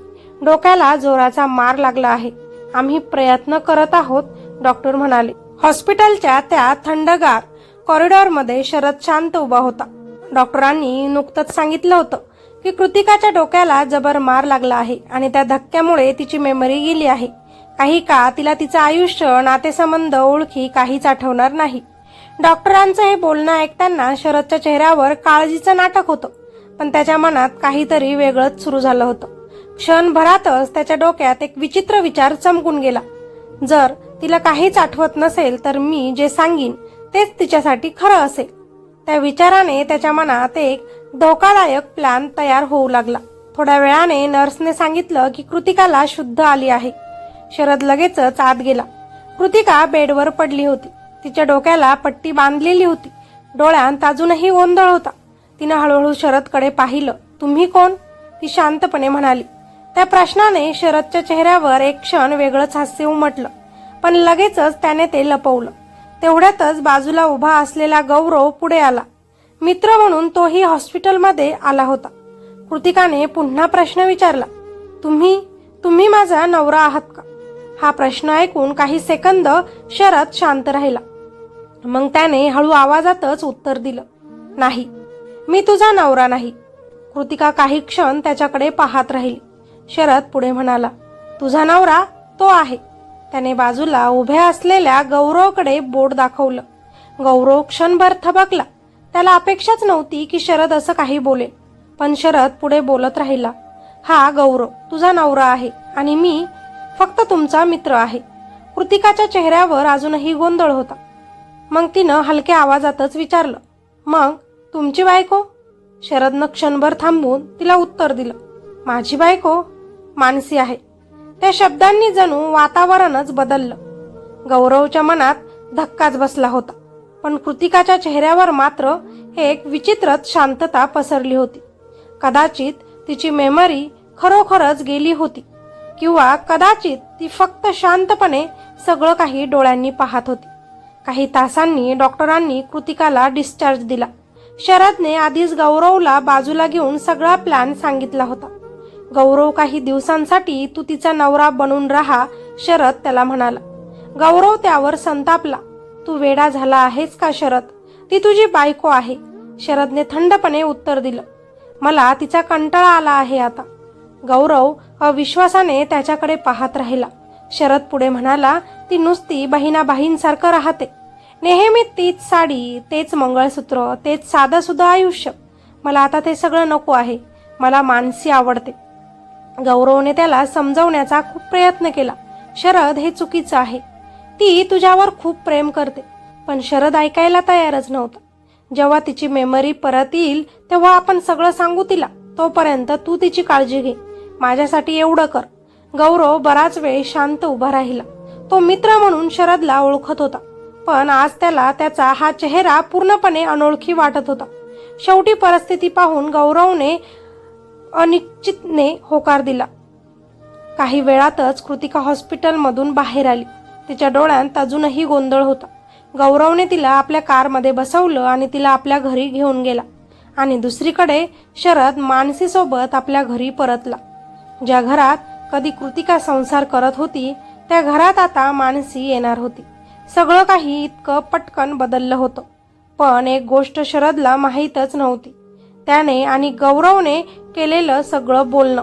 A: डोक्याला जोराचा मार लागला आहे. आम्ही प्रयत्न करत आहोत, डॉक्टर म्हणाले. हॉस्पिटलच्या त्या थंडगार कॉरिडॉरमध्ये शरद शांत उभा होता. डॉक्टरांनी नुकतंच सांगितलं होतं की कृतिकाच्या डोक्याला जबर मार लागला आहे आणि त्या धक्क्यामुळे तिची मेमरी गेली आहे. काही काळ तिला तिचं आयुष्य, नातेसंबंध, ओळखी काहीच आठवणार नाही. डॉक्टरांचं हे बोलणं ऐकताना शरदच्या चेहऱ्यावर काळजीचं नाटक होतं, पण त्याच्या मनात काहीतरी वेगळंच सुरू झालं होतं. क्षणभरातच त्याच्या डोक्यात एक विचित्र विचार चमकून गेला. जर तिला काहीच आठवत नसेल तर मी जे सांगीन तेच तिच्यासाठी खरं असेल. त्या विचाराने त्याच्या मनात एक धोकादायक प्लॅन तयार होऊ लागला. थोड्या वेळाने नर्सने सांगितलं की कृतिकाला शुद्ध आली आहे. शरद लगेचच आत गेला. कृतिका बेडवर पडली होती. तिच्या डोक्याला पट्टी बांधलेली होती. डोळ्यांत अजूनही गोंधळ होता. तिनं हळूहळू शरदकडे पाहिलं. तुम्ही कोण? ती शांतपणे म्हणाली. त्या प्रश्नाने शरदच्या चेहऱ्यावर एक क्षण वेगळंच हास्य उमटलं, पण लगेचच त्याने ते लपवलं. तेवढ्यातच बाजूला उभा असलेला गौरव पुढे आला. मित्र म्हणून तोही हॉस्पिटलमध्ये आला होता. कृतिकाने पुन्हा प्रश्न विचारला. तुम्ही माझा नवरा आहात का? हा प्रश्न ऐकून काही सेकंद शरद शांत राहिला. मग त्याने हळू आवाजातच उत्तर दिलं. नाही, मी तुझा नवरा नाही. कृतिका काही क्षण त्याच्याकडे पाहत राहिली. शरद पुढे म्हणाला. तुझा नवरा तो आहे. त्याने बाजूला उभ्या असलेल्या गौरवकडे बोट दाखवलं. गौरव क्षणभर थबकला. त्याला अपेक्षाच नव्हती की शरद असं काही बोलेल, पण शरद पुढे बोलत राहिला. हा गौरव तुझा नवरा आहे आणि मी फक्त तुमचा मित्र आहे. कृतिकाच्या चेहऱ्यावर अजूनही गोंधळ होता. मग तिनं हलक्या आवाजातच विचारलं. मग तुमची बायको? शरदनं क्षणभर थांबून तिला उत्तर दिलं. माझी बायको मानसी आहे. त्या शब्दांनी जणू वातावरणच बदललं. गौरवच्या मनात धक्काच बसला होता, पण कृतिकाच्या चेहऱ्यावर मात्र एक विचित्रच शांतता पसरली होती. कदाचित तिची मेमरी खरोखरच गेली होती, किंवा कदाचित ती फक्त शांतपणे सगळं काही डोळ्यांनी पाहत होती. काही तासांनी डॉक्टरांनी कृतिकाला डिस्चार्ज दिला. शरदने आधीच गौरवला बाजूला घेऊन सगळा प्लॅन सांगितला होता. गौरव काही दिवसांसाठी तू तिचा नवरा बनून राहा, शरद त्याला म्हणाला. गौरव त्यावर संतापला. तू वेडा झाला आहेस का शरद? ती तुझी बायको आहे. शरदने थंडपणे उत्तर दिलं. मला तिचा कंटाळा आला आहे आता. गौरव अविश्वासाने त्याच्याकडे पाहत राहिला. शरद पुढे म्हणाला, ती नुसती बहिणाबाईंसारखं राहते. नेहमी तीच साडी, तेच मंगळसूत्र, तेच साधंसुद्धा आयुष्य. मला आता ते सगळं नको आहे. मला मानसी आवडते. गौरवने त्याला समजवण्याचा खूप प्रयत्न केला. शरद, हे चुकीचं आहे. ती तुझ्यावर खूप प्रेम करते. पण शरद ऐकायला तयारच नव्हता. जेव्हा तिची मेमरी परत येईल तेव्हा आपण सगळं सांगू तिला. तोपर्यंत तू तिची काळजी घे. माझ्यासाठी एवढं कर. गौरव बराच वेळ शांत उभा राहिला. तो मित्र म्हणून शरदला ओळखत होता, पण आज त्याला त्याचा हा चेहरा पूर्णपणे अनोळखी वाटत होता. शेवटी परिस्थिती पाहून गौरवने अनिश्चितने होकार दिला. काही वेळातच कृतिका हॉस्पिटलमधून बाहेर आली. तिच्या डोळ्यात अजूनही गोंधळ होता. गौरवने तिला आपल्या कारमध्ये बसवलं आणि तिला आपल्या घरी घेऊन गेला. आणि दुसरीकडे शरद मानसीसोबत आपल्या घरी परतला. ज्या घरात कधी कृतिका संसार करत होती त्या घरात आता मानसी येणार होती. सगळं काही इतकं पटकन बदललं होतं. पण एक गोष्ट शरदला माहीतच नव्हती. त्याने आणि गौरवने केलेलं सगळं बोलणं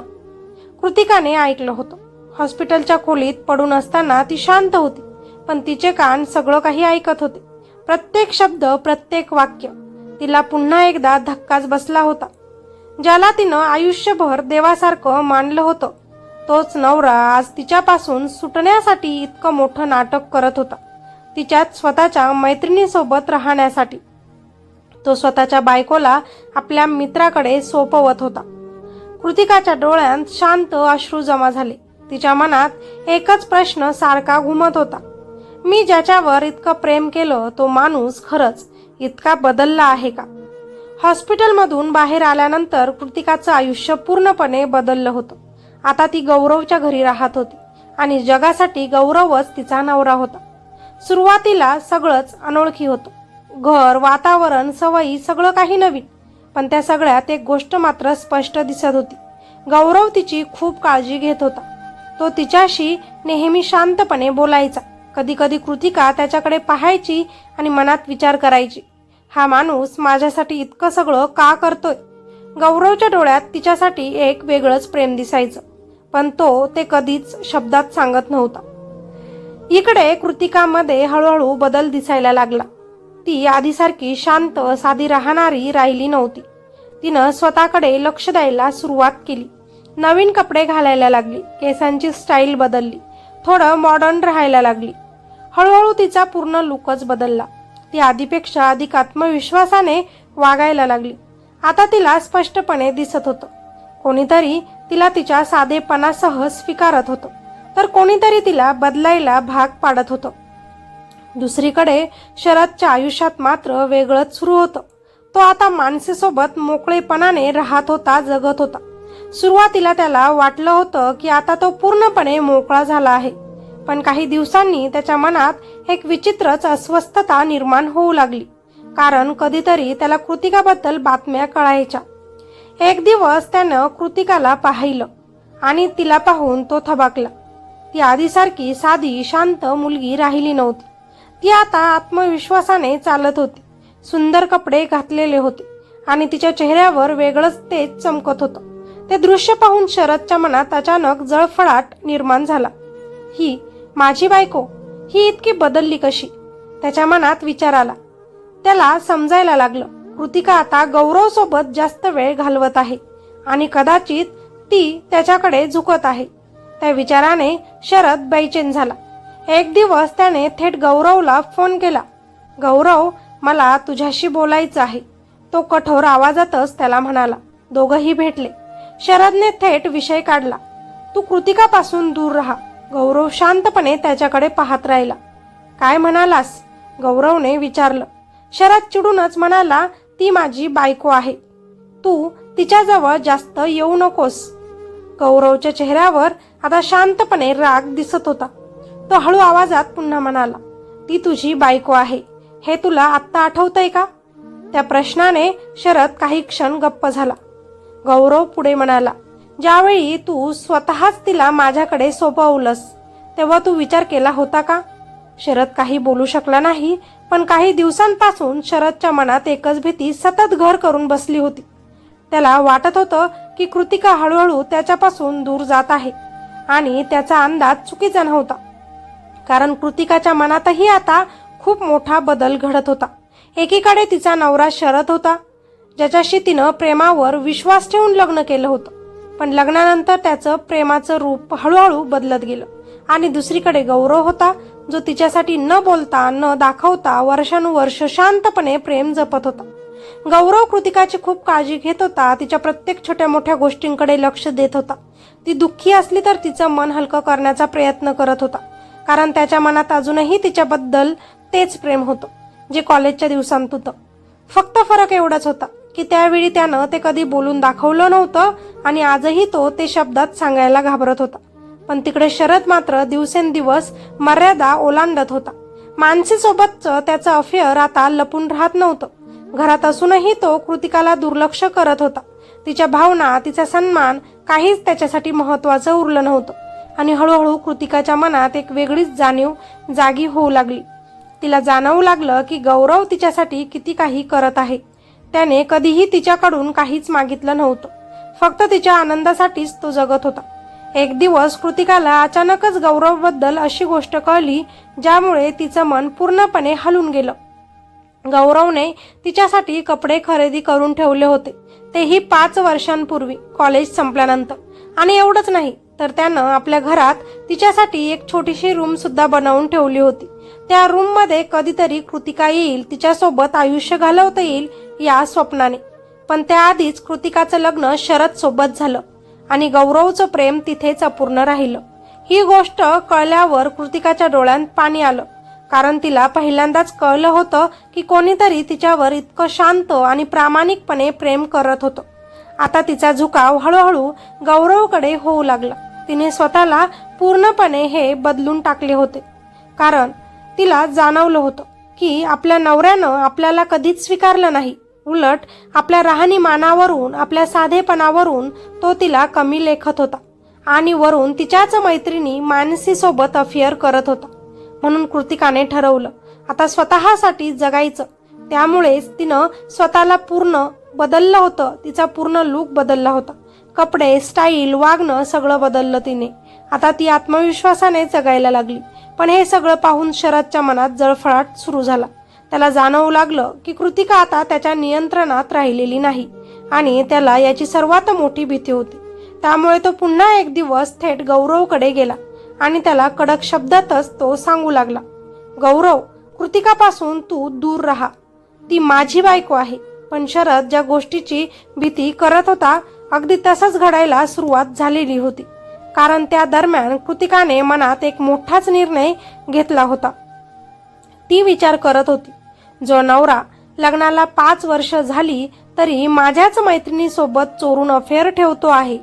A: कृतिकाने ऐकलं होतं. हॉस्पिटलच्या खोलीत पडून असताना ती शांत होती, पण तिचे कान सगळं काही ऐकत होते. प्रत्येक शब्द, प्रत्येक वाक्य. तिला पुन्हा एकदा धक्काच बसला होता. ज्याला तिनं आयुष्यभर देवासारखं मानलं होतं, तोच नवरा आज तिच्यापासून सुटण्यासाठी इतकं मोठं नाटक करत होता. तिच्यात स्वतःच्या मैत्रिणीसोबत राहण्यासाठी. तो स्वतःच्या बायकोला आपल्या मित्राकडे सोपवत होता. कृतिकाच्या डोळ्यात शांत अश्रू जमा झाले. तिच्या मनात एकच प्रश्न सारखा घुमत होता. मी ज्याच्यावर इतकं प्रेम केलं तो माणूस खरंच इतका बदलला आहे का? हॉस्पिटलमधून बाहेर आल्यानंतर कृतिकाचं आयुष्य पूर्णपणे बदललं होतं. आता ती गौरवच्या घरी राहत होती आणि जगासाठी गौरवच तिचा नवरा होता. सुरुवातीला सगळंच अनोळखी होतं. घर, वातावरण, सवयी, सगळं काही नवीन. पण त्या सगळ्यात एक गोष्ट मात्र स्पष्ट दिसत होती. गौरव तिची खूप काळजी घेत होता. तो तिच्याशी नेहमी शांतपणे बोलायचा. कधी कधी कृतिका त्याच्याकडे पाहायची आणि मनात विचार करायची, हा माणूस माझ्यासाठी इतकं सगळं का करतोय? गौरवच्या डोळ्यात तिच्यासाठी एक वेगळंच प्रेम दिसायचं, पण तो ते कधीच शब्दात सांगत नव्हता. इकडे कृतिकामध्ये हळूहळू बदल दिसायला लागला. ती आधीसारखी शांत, साधी राहणारी राहिली नव्हती. तिनं स्वतःकडे लक्ष द्यायला सुरुवात केली. नवीन कपडे घालायला लागली. केसांची स्टाईल बदलली. थोडं मॉडर्न राहायला लागली. हळूहळू तिचा पूर्ण लुकच बदलला. ती आधीपेक्षा अधिक आत्मविश्वासाने वागायला लागली. आता तिला स्पष्टपणे दिसत होतं, कोणीतरी तिला तिच्या साधेपणासह स्वीकारत होतं, तर कोणीतरी तिला बदलायला भाग पाडत होतं. दुसरीकडे शरदच्या आयुष्यात मात्र वेगळंच सुरू होतं. तो आता मानसीसोबत मोकळेपणाने राहत होता, जगत होता. सुरुवातीला त्याला वाटलं होतं की आता तो पूर्णपणे मोकळा झाला आहे, पण काही दिवसांनी त्याच्या मनात एक विचित्रच अस्वस्थता निर्माण होऊ लागली. कारण कधीतरी त्याला कृतिकाबद्दल बातम्या कळायच्या. एक दिवस त्यानं कृतिकाला पाहिलं आणि तिला पाहून तो थबकला. ती आधीसारखी साधी, शांत मुलगी राहिली नव्हती. ती आता आत्मविश्वासाने चालत होती. सुंदर कपडे घातलेले होते आणि तिच्या चेहऱ्यावर वेगळंच तेज चमकत होतं. ते दृश्य पाहून शरदच्या मनात अचानक जळफळाट निर्माण झाला. ही माझी बायको, ही इतकी बदलली कशी? त्याच्या मनात विचार आला. त्याला समजायला लागलं, कृतिका आता गौरवसोबत जास्त वेळ घालवत आहे आणि कदाचित ती त्याच्याकडे झुकत आहे. त्या विचाराने शरद बेचैन झाला. एक दिवस त्याने थेट गौरवला फोन केला. गौरव, मला तुझ्याशी बोलायचं आहे, तो कठोर आवाजातच त्याला म्हणाला. दोघंही भेटले. शरदने थेट विषय काढला. तू कृतिकापासून दूर राहा. गौरव शांतपणे त्याच्याकडे पाहत राहिला. काय म्हणालास? गौरवने विचारलं. शरद चिडूनच म्हणाला, ती माझी बायको आहे. तू तिच्याजवळ जास्त येऊ नकोस. गौरवच्या चेहऱ्यावर आता शांतपणे राग दिसत होता. तो हळू आवाजात पुन्हा म्हणाला, ती तुझी बायको आहे. हे तुला आत्ता आठवतंय का? त्या प्रश्नाने शरद काही क्षण गप्प झाला. गौरव पुढे म्हणाला, ज्यावेळी तू स्वतःच तिला माझ्याकडे सोपवलंस तेव्हा तू विचार केला होता का? शरद काही बोलू शकला नाही, पण काही दिवसांपासून शरदच्या मनात एकच भीती सतत घर करून बसली होती. त्याला वाटत होतं की कृतिका हळूहळू त्याच्यापासून दूर जात आहे आणि त्याचा अंदाज चुकीचा नव्हता, कारण कृतिकाच्या मनातही आता खूप मोठा बदल घडत होता. एकीकडे तिचा नवरा शरद होता, ज्याच्याशी तिनं प्रेमावर विश्वास ठेवून लग्न केलं होतं, पण लग्नानंतर त्याचं प्रेमाचं रूप हळूहळू बदलत गेलं. आणि दुसरीकडे गौरव होता, जो तिच्यासाठी न बोलता न दाखवता वर्षानुवर्ष शांतपणे प्रेम जपत होता. गौरव कृतिकाची खूप काळजी घेत होता, तिच्या प्रत्येक छोट्या मोठ्या गोष्टींकडे लक्ष देत होता. ती दुःखी असली तर तिचं मन हलकं करण्याचा प्रयत्न करत होता, कारण त्याच्या मनात अजूनही तिच्याबद्दल तेच प्रेम होतं जे कॉलेजच्या दिवसांत होतं. फक्त फरक एवढाच होता की त्यावेळी त्यानं ते कधी बोलून दाखवलं नव्हतं आणि आजही तो ते शब्दात सांगायला घाबरत होता. पण तिकडे शरद मात्र दिवसेंदिवस मर्यादा ओलांडत होता. मानसीसोबतचं त्याचं अफेअर आता लपून राहत नव्हतं. घरात असूनही तो कृतिकाला दुर्लक्ष करत होता. तिच्या भावना, तिचा सन्मान काहीच त्याच्यासाठी महत्वाचं उरलं नव्हतं. आणि हळूहळू कृतिकाच्या मनात एक वेगळीच जाणीव जागी होऊ लागली. तिला जाणवू लागलं की गौरव तिच्यासाठी किती काही करत आहे. त्याने कधीही तिच्याकडून काहीच मागितलं नव्हतं, फक्त तिच्या आनंदासाठीच तो जगत होता. एक दिवस कृतिकाला अचानकच गौरवबद्दल अशी गोष्ट कळली ज्यामुळे तिचं मन पूर्णपणे हलून गेलं. गौरवने तिच्यासाठी कपडे खरेदी करून ठेवले होते, तेही 5 वर्षांपूर्वी कॉलेज संपल्यानंतर. आणि एवढंच नाही तर त्यानं आपल्या घरात तिच्यासाठी एक छोटीशी रूम सुद्धा बनवून ठेवली होती. त्या रूम मध्ये कधीतरी कृतिका येईल, तिच्यासोबत आयुष्य घालवता येईल या स्वप्नाने. पण त्याआधीच कृतिकाचं लग्न शरद सोबत झालं आणि गौरवचं प्रेम तिथेच अपूर्ण राहिलं. ही गोष्ट कळल्यावर कृतिकाच्या डोळ्यात पाणी आलं, कारण तिला पहिल्यांदाच कळलं होतं की कोणीतरी तिच्यावर इतकं शांत आणि प्रामाणिकपणे प्रेम करत होतं. आता तिचा झुकाव हळूहळू गौरवकडे होऊ लागला. तिने स्वतःला पूर्णपणे हे बदलून टाकले होते, कारण तिला जाणवलं होतं की आपल्या नवऱ्यानं आपल्याला कधीच स्वीकारलं नाही. उलट आपल्या राहणीमानावरून, आपल्या साधेपणावरून तो तिला कमी लेखत होता आणि वरून तिच्याच मैत्रिणी मानसीसोबत अफेअर करत होता. म्हणून कृतिकाने ठरवलं आता स्वतःसाठी जगायचं. त्यामुळेच तिनं स्वतःला पूर्ण बदललं होतं. तिचा पूर्ण लुक बदलला होता. कपडे, स्टाईल, वागणं सगळं बदललं तिने. आता ती आत्मविश्वासाने जगायला लागली. पण हे सगळं पाहून शरदच्या मनात जळफळाट सुरू झाला. त्याला जाणवू लागलं की कृतिका आता त्याच्या नियंत्रणात राहिलेली नाही आणि त्याला याची सर्वात मोठी भीती होती. त्यामुळे तो पुन्हा एक दिवस थेट गौरवकडे गेला आणि त्याला कडक शब्दातच तो सांगू लागला, गौरव, कृतिकापासून तू दूर राहा. ती माझी बायको आहे. पण शरद ज्या गोष्टीची भीती करत होता अगदी तसंच घडायला सुरुवात झालेली होती, कारण त्या दरम्यान कृतिकाने मनात एक मोठाच निर्णय घेतला होता. ती विचार करत होती, जो नवरा लग्नाला 5 वर्ष झाली तरी माझ्याच मैत्रिणीसोबत चोरून अफेअर ठेवतो आहे,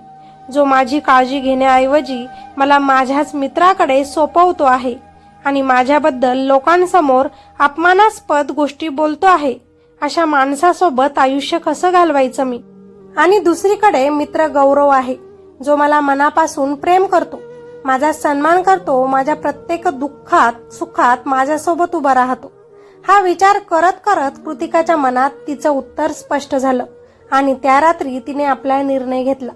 A: जो माझी काळजी घेण्याऐवजी मला माझ्याच मित्राकडे सोपवतो आहे आणि माझ्याबद्दल लोकांसमोर अपमानास्पद गोष्टी बोलतो आहे, अशा माणसासोबत आयुष्य कसं घालवायचं मी? आणि दुसरीकडे मित्र गौरव आहे, जो मला मनापासून प्रेम करतो, माझा सन्मान करतो, माझ्या प्रत्येक दुःखात सुखात माझ्यासोबत उभा राहतो. हा विचार करत करत कृतिकाच्या मनात तिचं उत्तर स्पष्ट झालं आणि त्या रात्री तिने आपला निर्णय घेतला.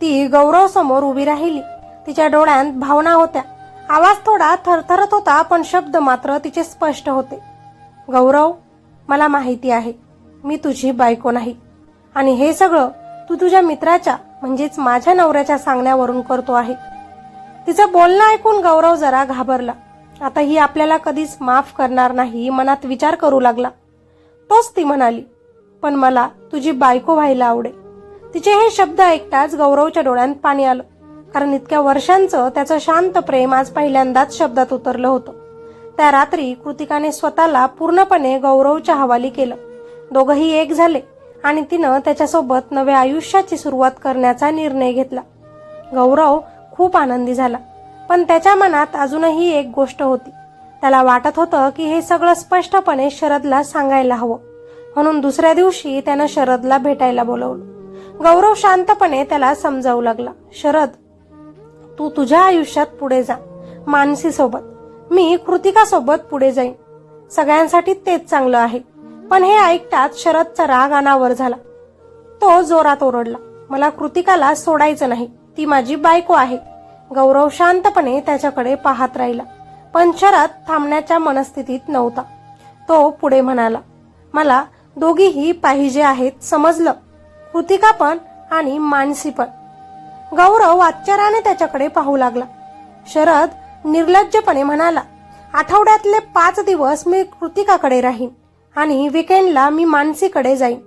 A: ती गौरव समोर उभी राहिली. तिच्या डोळ्यात भावना होत्या. आवाज थोडा थरथरत होता, पण शब्द मात्र तिचे स्पष्ट होते. गौरव, मला माहिती आहे मी तुझी बायको नाही आणि हे सगळं तू तुझ्या मित्राच्या म्हणजेच माझ्या नवऱ्याच्या सांगण्यावरून करतो आहे. तिचं बोलणं ऐकून गौरव जरा घाबरला. आता ही आपल्याला कधीच माफ करणार नाही मनात विचार करू लागला. तोच ती म्हणाली, पण मला तुझी बायको व्हायला आवडेल. तिचे हे शब्द ऐकताच गौरवच्या डोळ्यात पाणी आलं, कारण इतक्या वर्षांचं त्याचं शांत प्रेम आज पहिल्यांदाच शब्दात उतरलं होतं. त्या रात्री कृतिकाने स्वतःला पूर्णपणे गौरवच्या हवाली केलं. दोघंही एक झाले आणि तिनं त्याच्यासोबत नव्या आयुष्याची सुरुवात करण्याचा निर्णय घेतला. गौरव खूप आनंदी झाला, पण त्याच्या मनात अजूनही एक गोष्ट होती. त्याला वाटत होतं की हे सगळं स्पष्टपणे शरदला सांगायला हवं. म्हणून दुसऱ्या दिवशी त्यानं शरदला भेटायला बोलवलं. गौरव शांतपणे त्याला समजावू लागला. शरद, तू तुझ्या आयुष्यात पुढे जा, मानसी सोबत. मी कृतिका सोबत पुढे जाईन. सगळ्यांसाठी तेच चांगलं आहे. पण हे ऐकताच शरदचा राग अनावर झाला. तो जोरात ओरडला, मला कृतिकाला सोडायचं नाही, ती माझी बायको आहे. गौरव शांतपणे त्याच्याकडे पाहत राहिला, पण शरद थांबण्याच्या मनस्थितीत नव्हता. तो पुढे म्हणाला, मला दोघीही पाहिजे आहेत, समजलं? कृतिका पण आणि मानसी पण. गौरव आश्चर्याने त्याच्याकडे पाहू लागला. शरद निर्लज्जपणे म्हणाला, आठवड्यातले 5 दिवस मी कृतिकाकडे राहीन आणि विकेंडला मी मानसीकडे जाईन.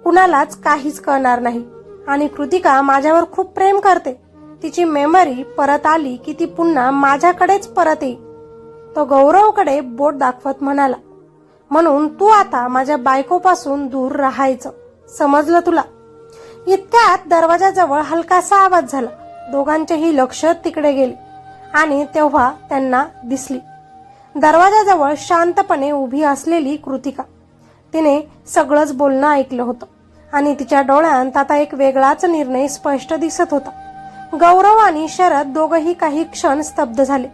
A: कुणालाच काहीच कळणार नाही. आणि कृतिका माझ्यावर खूप प्रेम करते. तिची मेमरी परत आली की ती पुन्हा माझ्याकडेच परत येईल. तो गौरवकडे बोट दाखवत म्हणाला, म्हणून तू आता माझ्या बायकोपासून दूर राहायचं, समजलं तुला? इतक्यात दरवाजाजवळ हलकासा आवाज झाला. दोघांचेही लक्ष तिकडे गेले आणि तेव्हा त्यांना दिसली दरवाजाजवळ शांतपणे उभी असलेली कृतिका. तिने सगळंच बोलणं ऐकलं होतं आणि तिच्या डोळ्यात आता एक वेगळाच निर्णय स्पष्ट दिसत होता. गौरव आणि शरद दोघंही काही क्षण स्तब्ध झाले,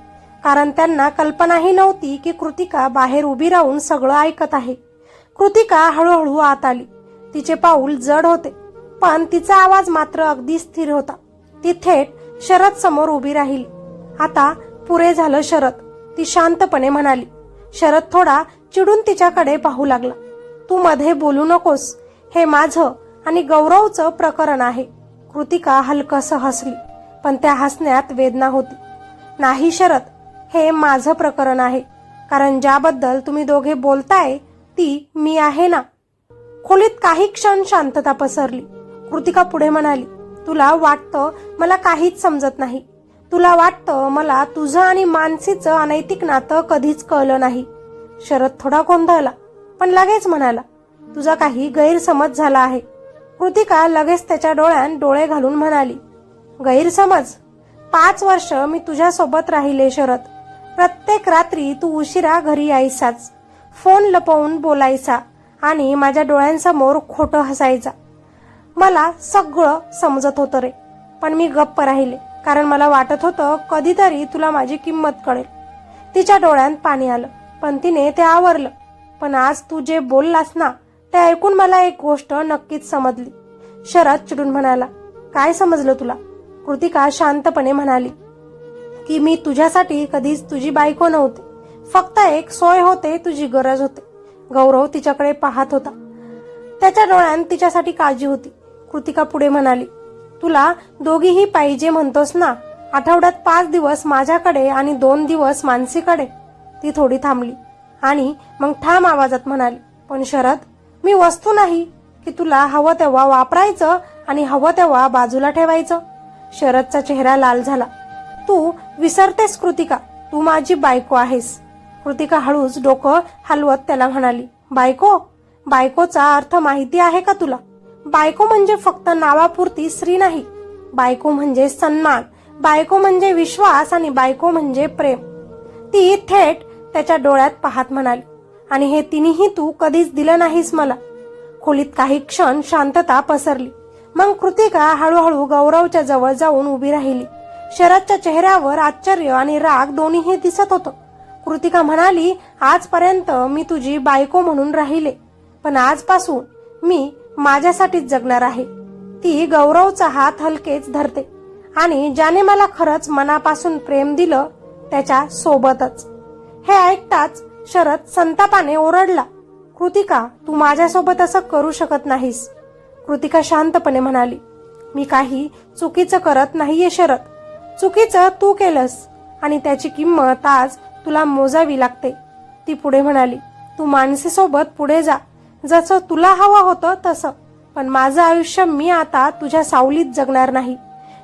A: कारण त्यांना कल्पनाही नव्हती की कृतिका बाहेर उभी राहून सगळं ऐकत आहे. कृतिका हळूहळू आत आली. तिचे पाऊल जड होते, पण तिचा आवाज मात्र अगदी स्थिर होता. ती थेट शरद समोर उभी राहिली. आता पुरे झालं शरद, ती शांतपणे म्हणाली. शरद थोडा चिडून तिच्याकडे पाहू लागला. तू मध्ये बोलू नकोस, हे माझं आणि गौरवचं प्रकरण आहे. कृतिका हलकसं हसली, पण त्या हसण्यात वेदना होती. नाही शरद, हे माझं प्रकरण आहे, कारण ज्याबद्दल तुम्ही दोघे बोलताय ती मी आहे ना. खोलीत काही क्षण शांतता पसरली. कृतिका पुढे म्हणाली, तुला वाटतं मला काहीच समजत नाही. तुला वाटतं मला तुझं आणि मानसीचं अनैतिक नातं कधीच कळलं नाही. शरद थोडा गोंधळला, पण लगेच म्हणाला, तुझा काही गैरसमज झाला आहे. कृतिका लगेच त्याच्या डोळ्यात डोळे घालून म्हणाली, गैरसमज? 5 वर्ष मी तुझ्यासोबत राहिले शरद. प्रत्येक रात्री तू उशिरा घरी यायचाच, फोन लपवून बोलायचा आणि माझ्या डोळ्यांसमोर खोटं हसायचा. मला सगळं समजत होतं रे, पण मी गप्प राहिले, कारण मला वाटत होतं कधीतरी तुला माझी किंमत कळेल. तिच्या डोळ्यात पाणी आलं, पण तिने ते आवरलं. पण आज तू जे बोललास ना, ते ऐकून मला एक गोष्ट नक्कीच समजली. शरद चिडून म्हणाला, काय समजलं तुला? कृतिका शांतपणे म्हणाली की मी तुझ्यासाठी कधीच तुझी बायको नव्हते, फक्त एक सोय होते, तुझी गरज होते. गौरव तिच्याकडे पाहत होता. त्याच्या डोळ्यात तिच्यासाठी काळजी होती. कृतिका पुढे म्हणाली, तुला दोघीही पाहिजे म्हणतोस ना? आठवड्यात 5 दिवस माझ्याकडे आणि 2 दिवस मानसीकडे. ती थोडी थांबली आणि मग ठाम आवाजात म्हणाली, पण शरद, मी वस्तू नाही की तुला हवं तेव्हा वापरायचं आणि हवं तेव्हा बाजूला ठेवायचं. शरदचा चेहरा लाल झाला. तू विसरतेस कृतिका, तू माझी बायको आहेस. कृतिका हळूच डोकं हलवत त्याला म्हणाली, बायको? बायकोचा अर्थ माहिती आहे का तुला? बायको म्हणजे फक्त नावापुरती स्त्री नाही. बायको म्हणजे सन्मान, बायको म्हणजे विश्वास आणि बायको म्हणजे प्रेम. ती थेट त्याच्या डोळ्यात पाहत म्हणाली, आणि हे तिन्ही तू कधीच दिलं नाहीस मला. खोलीत काही क्षण शांतता पसरली. मग कृतिका हळूहळू गौरवच्या जवळ जाऊन उभी राहिली. शरदच्या चेहऱ्यावर आश्चर्य आणि राग दोन्हीही दिसत होतं. कृतिका म्हणाली, आजपर्यंत मी तुझी बायको म्हणून राहिले, पण आजपासून मी माझ्यासाठीच जगणार आहे. ती गौरवचा हात हलकेच धरते आणि ज्याने मला खरंच मनापासून प्रेम दिलं त्याच्या सोबतच. हे ऐकताच शरद संतापाने ओरडला, कृतिका, तू माझ्यासोबत असं करू शकत नाहीस. कृतिका शांतपणे म्हणाली, मी काही चुकीचं करत नाहीये शरद. चुकीचं तू केलंस आणि त्याची किंमत आज तुला मोजावी लागते. ती पुढे म्हणाली, तू मानसीसोबत पुढे जा, जसं तुला हवं होतं तसं, पण माझं आयुष्य मी आता तुझ्या सावलीत जगणार नाही.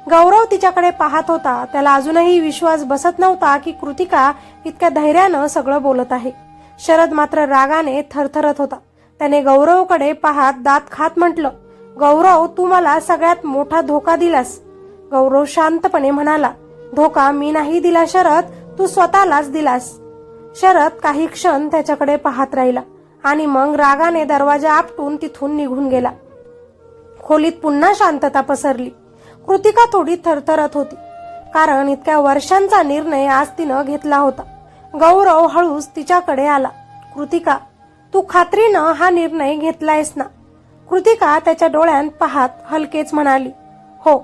A: गौरव तिच्याकडे पाहत होता. त्याला अजूनही विश्वास बसत नव्हता की कृतिका इतक्या धैर्यानं सगळं बोलत आहे. शरद मात्र रागाने थरथरत होता. त्याने गौरवकडे पाहत दात खात म्हटलं, गौरव, तू मला सगळ्यात मोठा धोका दिलास. गौरव शांतपणे म्हणाला, धोका मी नाही दिला शरद, तू स्वतःलाच दिलास. शरद काही क्षण त्याच्याकडे पाहत राहिला आणि मग रागाने दरवाजा आपटून तिथून निघून गेला. खोलीत पुन्हा शांतता पसरली. कृतिका थोडी थरथरत होती, कारण इतक्या वर्षांचा निर्णय आज तिनं घेतला होता. गौरव हळूच तिच्याकडे आला. कृतिका, तू खात्रीनं हा निर्णय घेतलायस ना? कृतिका त्याच्या डोळ्यात पाहत हलकेच म्हणाली, हो,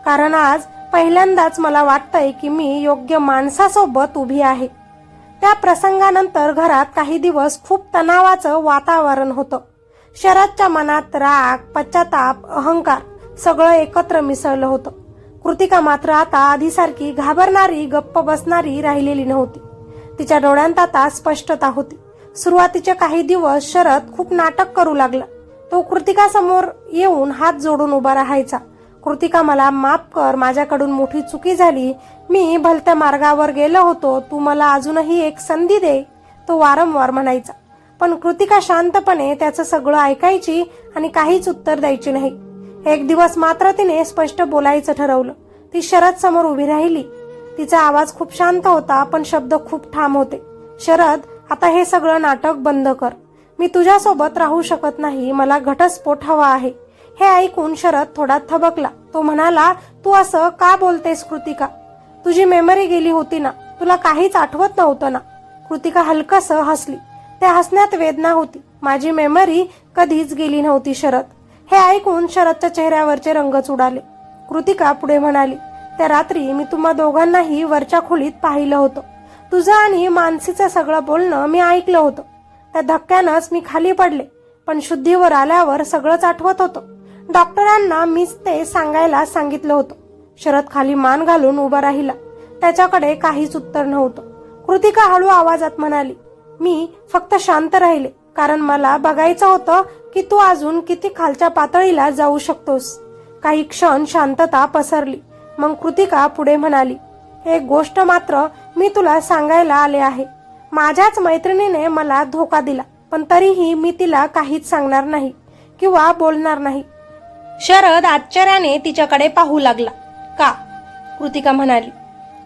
A: कारण आज पहिल्यांदाच मला वाटतंय की मी योग्य माणसासोबत उभी आहे. त्या प्रसंगानंतर घरात काही दिवस खूप तणावाचं वातावरण होतं. शरदच्या मनात राग, पश्चाताप, अहंकार सगळं एकत्र मिसळलं होतं. कृतिका मात्र आता आधीसारखी घाबरणारी, गप्प बसणारी राहिलेली नव्हती. तिच्या डोळ्यांत आता स्पष्टता होती. सुरुवातीचे काही दिवस शरद खूप नाटक करू लागला. तो कृतिका समोर येऊन हात जोडून उभा राहायचा. कृतिका, मला माफ कर, माझ्याकडून मोठी चुकी झाली, मी भलत्या मार्गावर गेलो होतो, तू मला अजूनही एक संधी दे, तो वारंवार म्हणायचा. पण कृतिका शांतपणे त्याचं सगळं ऐकायची आणि काहीच उत्तर द्यायची नाही. एक दिवस मात्र तिने स्पष्ट बोलायचं ठरवलं. ती शरद समोर उभी राहिली. तिचा आवाज खूप शांत होता, पण शब्द खूप ठाम होते. शरद, आता हे सगळं नाटक बंद कर. मी तुझ्यासोबत राहू शकत नाही, मला घटस्फोट हवा आहे. हे ऐकून शरद थोडा थबकला. तो म्हणाला, तू असं का बोलतेस कृतिका? तुझी मेमरी गेली होती ना, तुला काहीच आठवत नव्हतं ना? कृतिका हलकसं हसली. त्या हसण्यात वेदना होती. माझी मेमरी कधीच गेली नव्हती शरद. हे ऐकून शरदच्या चेहऱ्यावरचे रंगच उडाले. कृतिका पुढे म्हणाली, त्या रात्री मी तुम्हा दोघांनाही वरच्या खोलीत पाहिलं होतं. तुझं आणि मानसीचं सगळं बोलणं मी ऐकलं होतं. त्या धक्क्यानंच मी खाली पडले, पण शुद्धीवर आल्यावर सगळंच आठवत होतं. डॉक्टरांना मीच ते सांगायला सांगितलं होतं. शरद खाली मान घालून उभा राहिला. त्याच्याकडे काहीच उत्तर नव्हतं. कृतिका हळू आवाजात म्हणाली, मी फक्त शांत राहिले, कारण मला बघायचं होतं की तू अजून किती खालच्या पातळीला जाऊ शकतोस. काही क्षण शांतता पसरली. मग कृतिका पुढे म्हणाली, एक गोष्ट मात्र मी तुला सांगायला आले आहे. माझ्याच मैत्रिणीने मला धोका दिला, पण तरीही मी तिला काहीच सांगणार नाही किंवा बोलणार नाही. शरद आश्चर्याने तिच्याकडे पाहू लागला. का? कृतिका म्हणाली,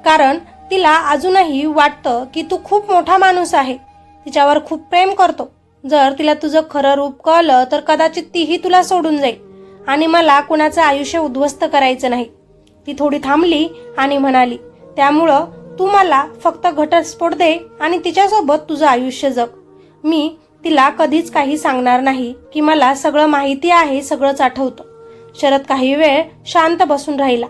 A: कारण तिला अजूनही वाटतं की तू खूप मोठा माणूस आहे, तिच्यावर खूप प्रेम करतो. जर तिला तुझं खरं रूप कळलं तर कदाचित तीही तुला सोडून जाईल, आणि मला कुणाचं आयुष्य उद्ध्वस्त करायचं नाही. ती थोडी थांबली आणि म्हणाली, त्यामुळं तू मला फक्त घटस्फोट दे आणि तिच्यासोबत तुझं आयुष्य जग. मी तिला कधीच काही सांगणार नाही की मला सगळं माहिती आहे, सगळंच आठवतं. शरद काही वेळ शांत बसून राहिला.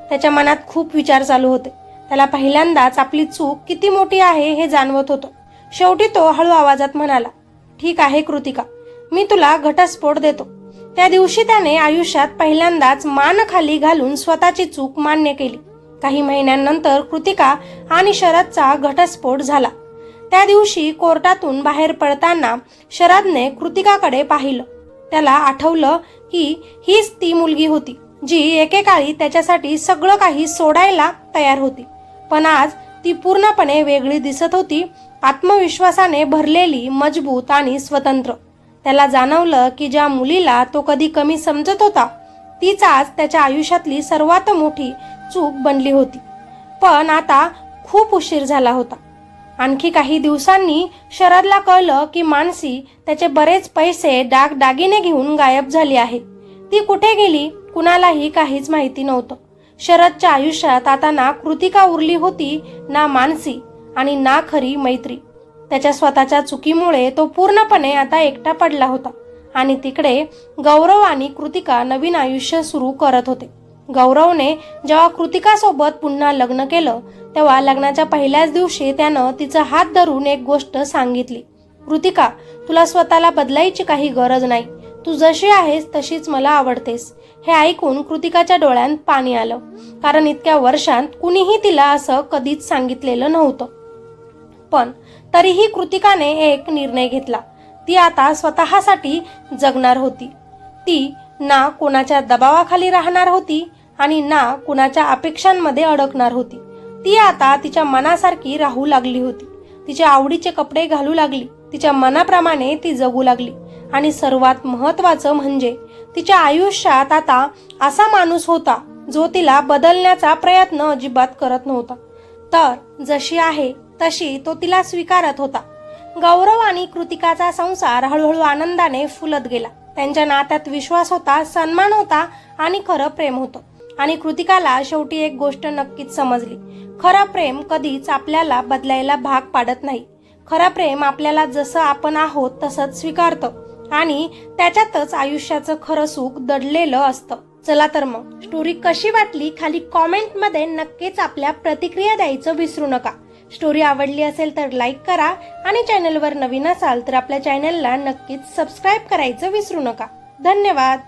A: त्याच्या मनात खूप विचार चालू होते. त्याला पहिल्यांदाच आपली चूक किती मोठी आहे हे जाणवत होतं. शेवटी तो हळू आवाजात म्हणाला, ठीक आहे कृतिका, मी तुला घटस्फोट देतो. त्या दिवशी त्याने आयुष्यात पहिल्यांदाच मान खाली घालून स्वतःची चूक मान्य केली. काही महिन्यांनंतर कृतिका आणि शरदचा घटस्फोट झाला. त्या दिवशी कोर्टातून बाहेर पडताना शरदने कृतिकाकडे पाहिलं. त्याला आठवलं की हीच ती मुलगी होती जी एकेकाळी त्याच्यासाठी सगळं काही सोडायला तयार होती. पण आज ती पूर्णपणे वेगळी दिसत होती, आत्मविश्वासाने भरलेली, मजबूत आणि स्वतंत्र. त्याला जाणवलं की ज्या मुलीला तो कधी कमी समजत होता तीच आज त्याच्या आयुष्यातली सर्वात मोठी चूक बनली होती. पण आता खूप उशीर झाला होता. आणखी काही दिवसांनी शरदला कळलं की मानसी त्याचे बरेच पैसे, दागिने घेऊन गायब झाली आहे. ती कुठे गेली कुणालाही काहीच माहिती नव्हतं. शरदच्या आयुष्यात आता ना कृतिका उरली होती, ना मानसी, आणि ना खरी मैत्री. त्याच्या स्वतःच्या चुकीमुळे तो पूर्णपणे आता एकटा पडला होता. आणि तिकडे गौरव आणि कृतिका नवीन आयुष्य सुरू करत होते. गौरवने जेव्हा कृतिकासोबत पुन्हा लग्न केलं तेव्हा लग्नाच्या पहिल्याच दिवशी त्यानं तिचा हात धरून एक गोष्ट सांगितली, कृतिका, तुला स्वतःला बदलायची काही गरज नाही, तू जशी आहेस तशीच मला आवडतेस. हे ऐकून कृतिकाच्या डोळ्यात पाणी आलं, कारण इतक्या वर्षांत कुणीही तिला असं कधीच सांगितलेलं नव्हतं. पण तरीही कृतिकाने एक निर्णय घेतला. ती आता स्वतःसाठी जगणार होती. ती ना कोणाच्या दबावाखाली राहणार होती आणि ना कुणाच्या अपेक्षांमध्ये अडकणार होती. ती आता तिच्या मनासारखी राहू लागली होती. तिच्या आवडीचे कपडे घालू लागली, तिच्या मनाप्रमाणे ती जगू लागली. आणि सर्वात महत्त्वाचं म्हणजे तिच्या आयुष्यात आता असा माणूस होता जो तिला बदलण्याचा प्रयत्न अजिबात करत नव्हता. तर जशी आहे तशी तो तिला स्वीकारत होता. गौरव आणि कृतिकाचा संसार हळूहळू आनंदाने फुलत गेला. त्यांच्या नात्यात विश्वास होता, सन्मान होता आणि खरं प्रेम होतं. आणि कृतिकाला शेवटी एक गोष्ट नक्कीच समजली, खरं प्रेम कधीच आपल्याला बदलायला भाग पाडत नाही. खरं प्रेम आपल्याला जसं आपण आहोत तसंच स्वीकारतं आणि त्याच्यातच आयुष्याचं खरं सुख दडलेलं असतं. चला तर मग स्टोरी कशी वाटली खाली कॉमेंटमध्ये नक्कीच आपल्या प्रतिक्रिया द्यायचं विसरू नका. स्टोरी आवडली असेल तर लाईक करा आणि चॅनलवर नवीन असाल तर आपल्या चॅनलला नक्कीच सबस्क्राईब करायचं विसरू नका. धन्यवाद.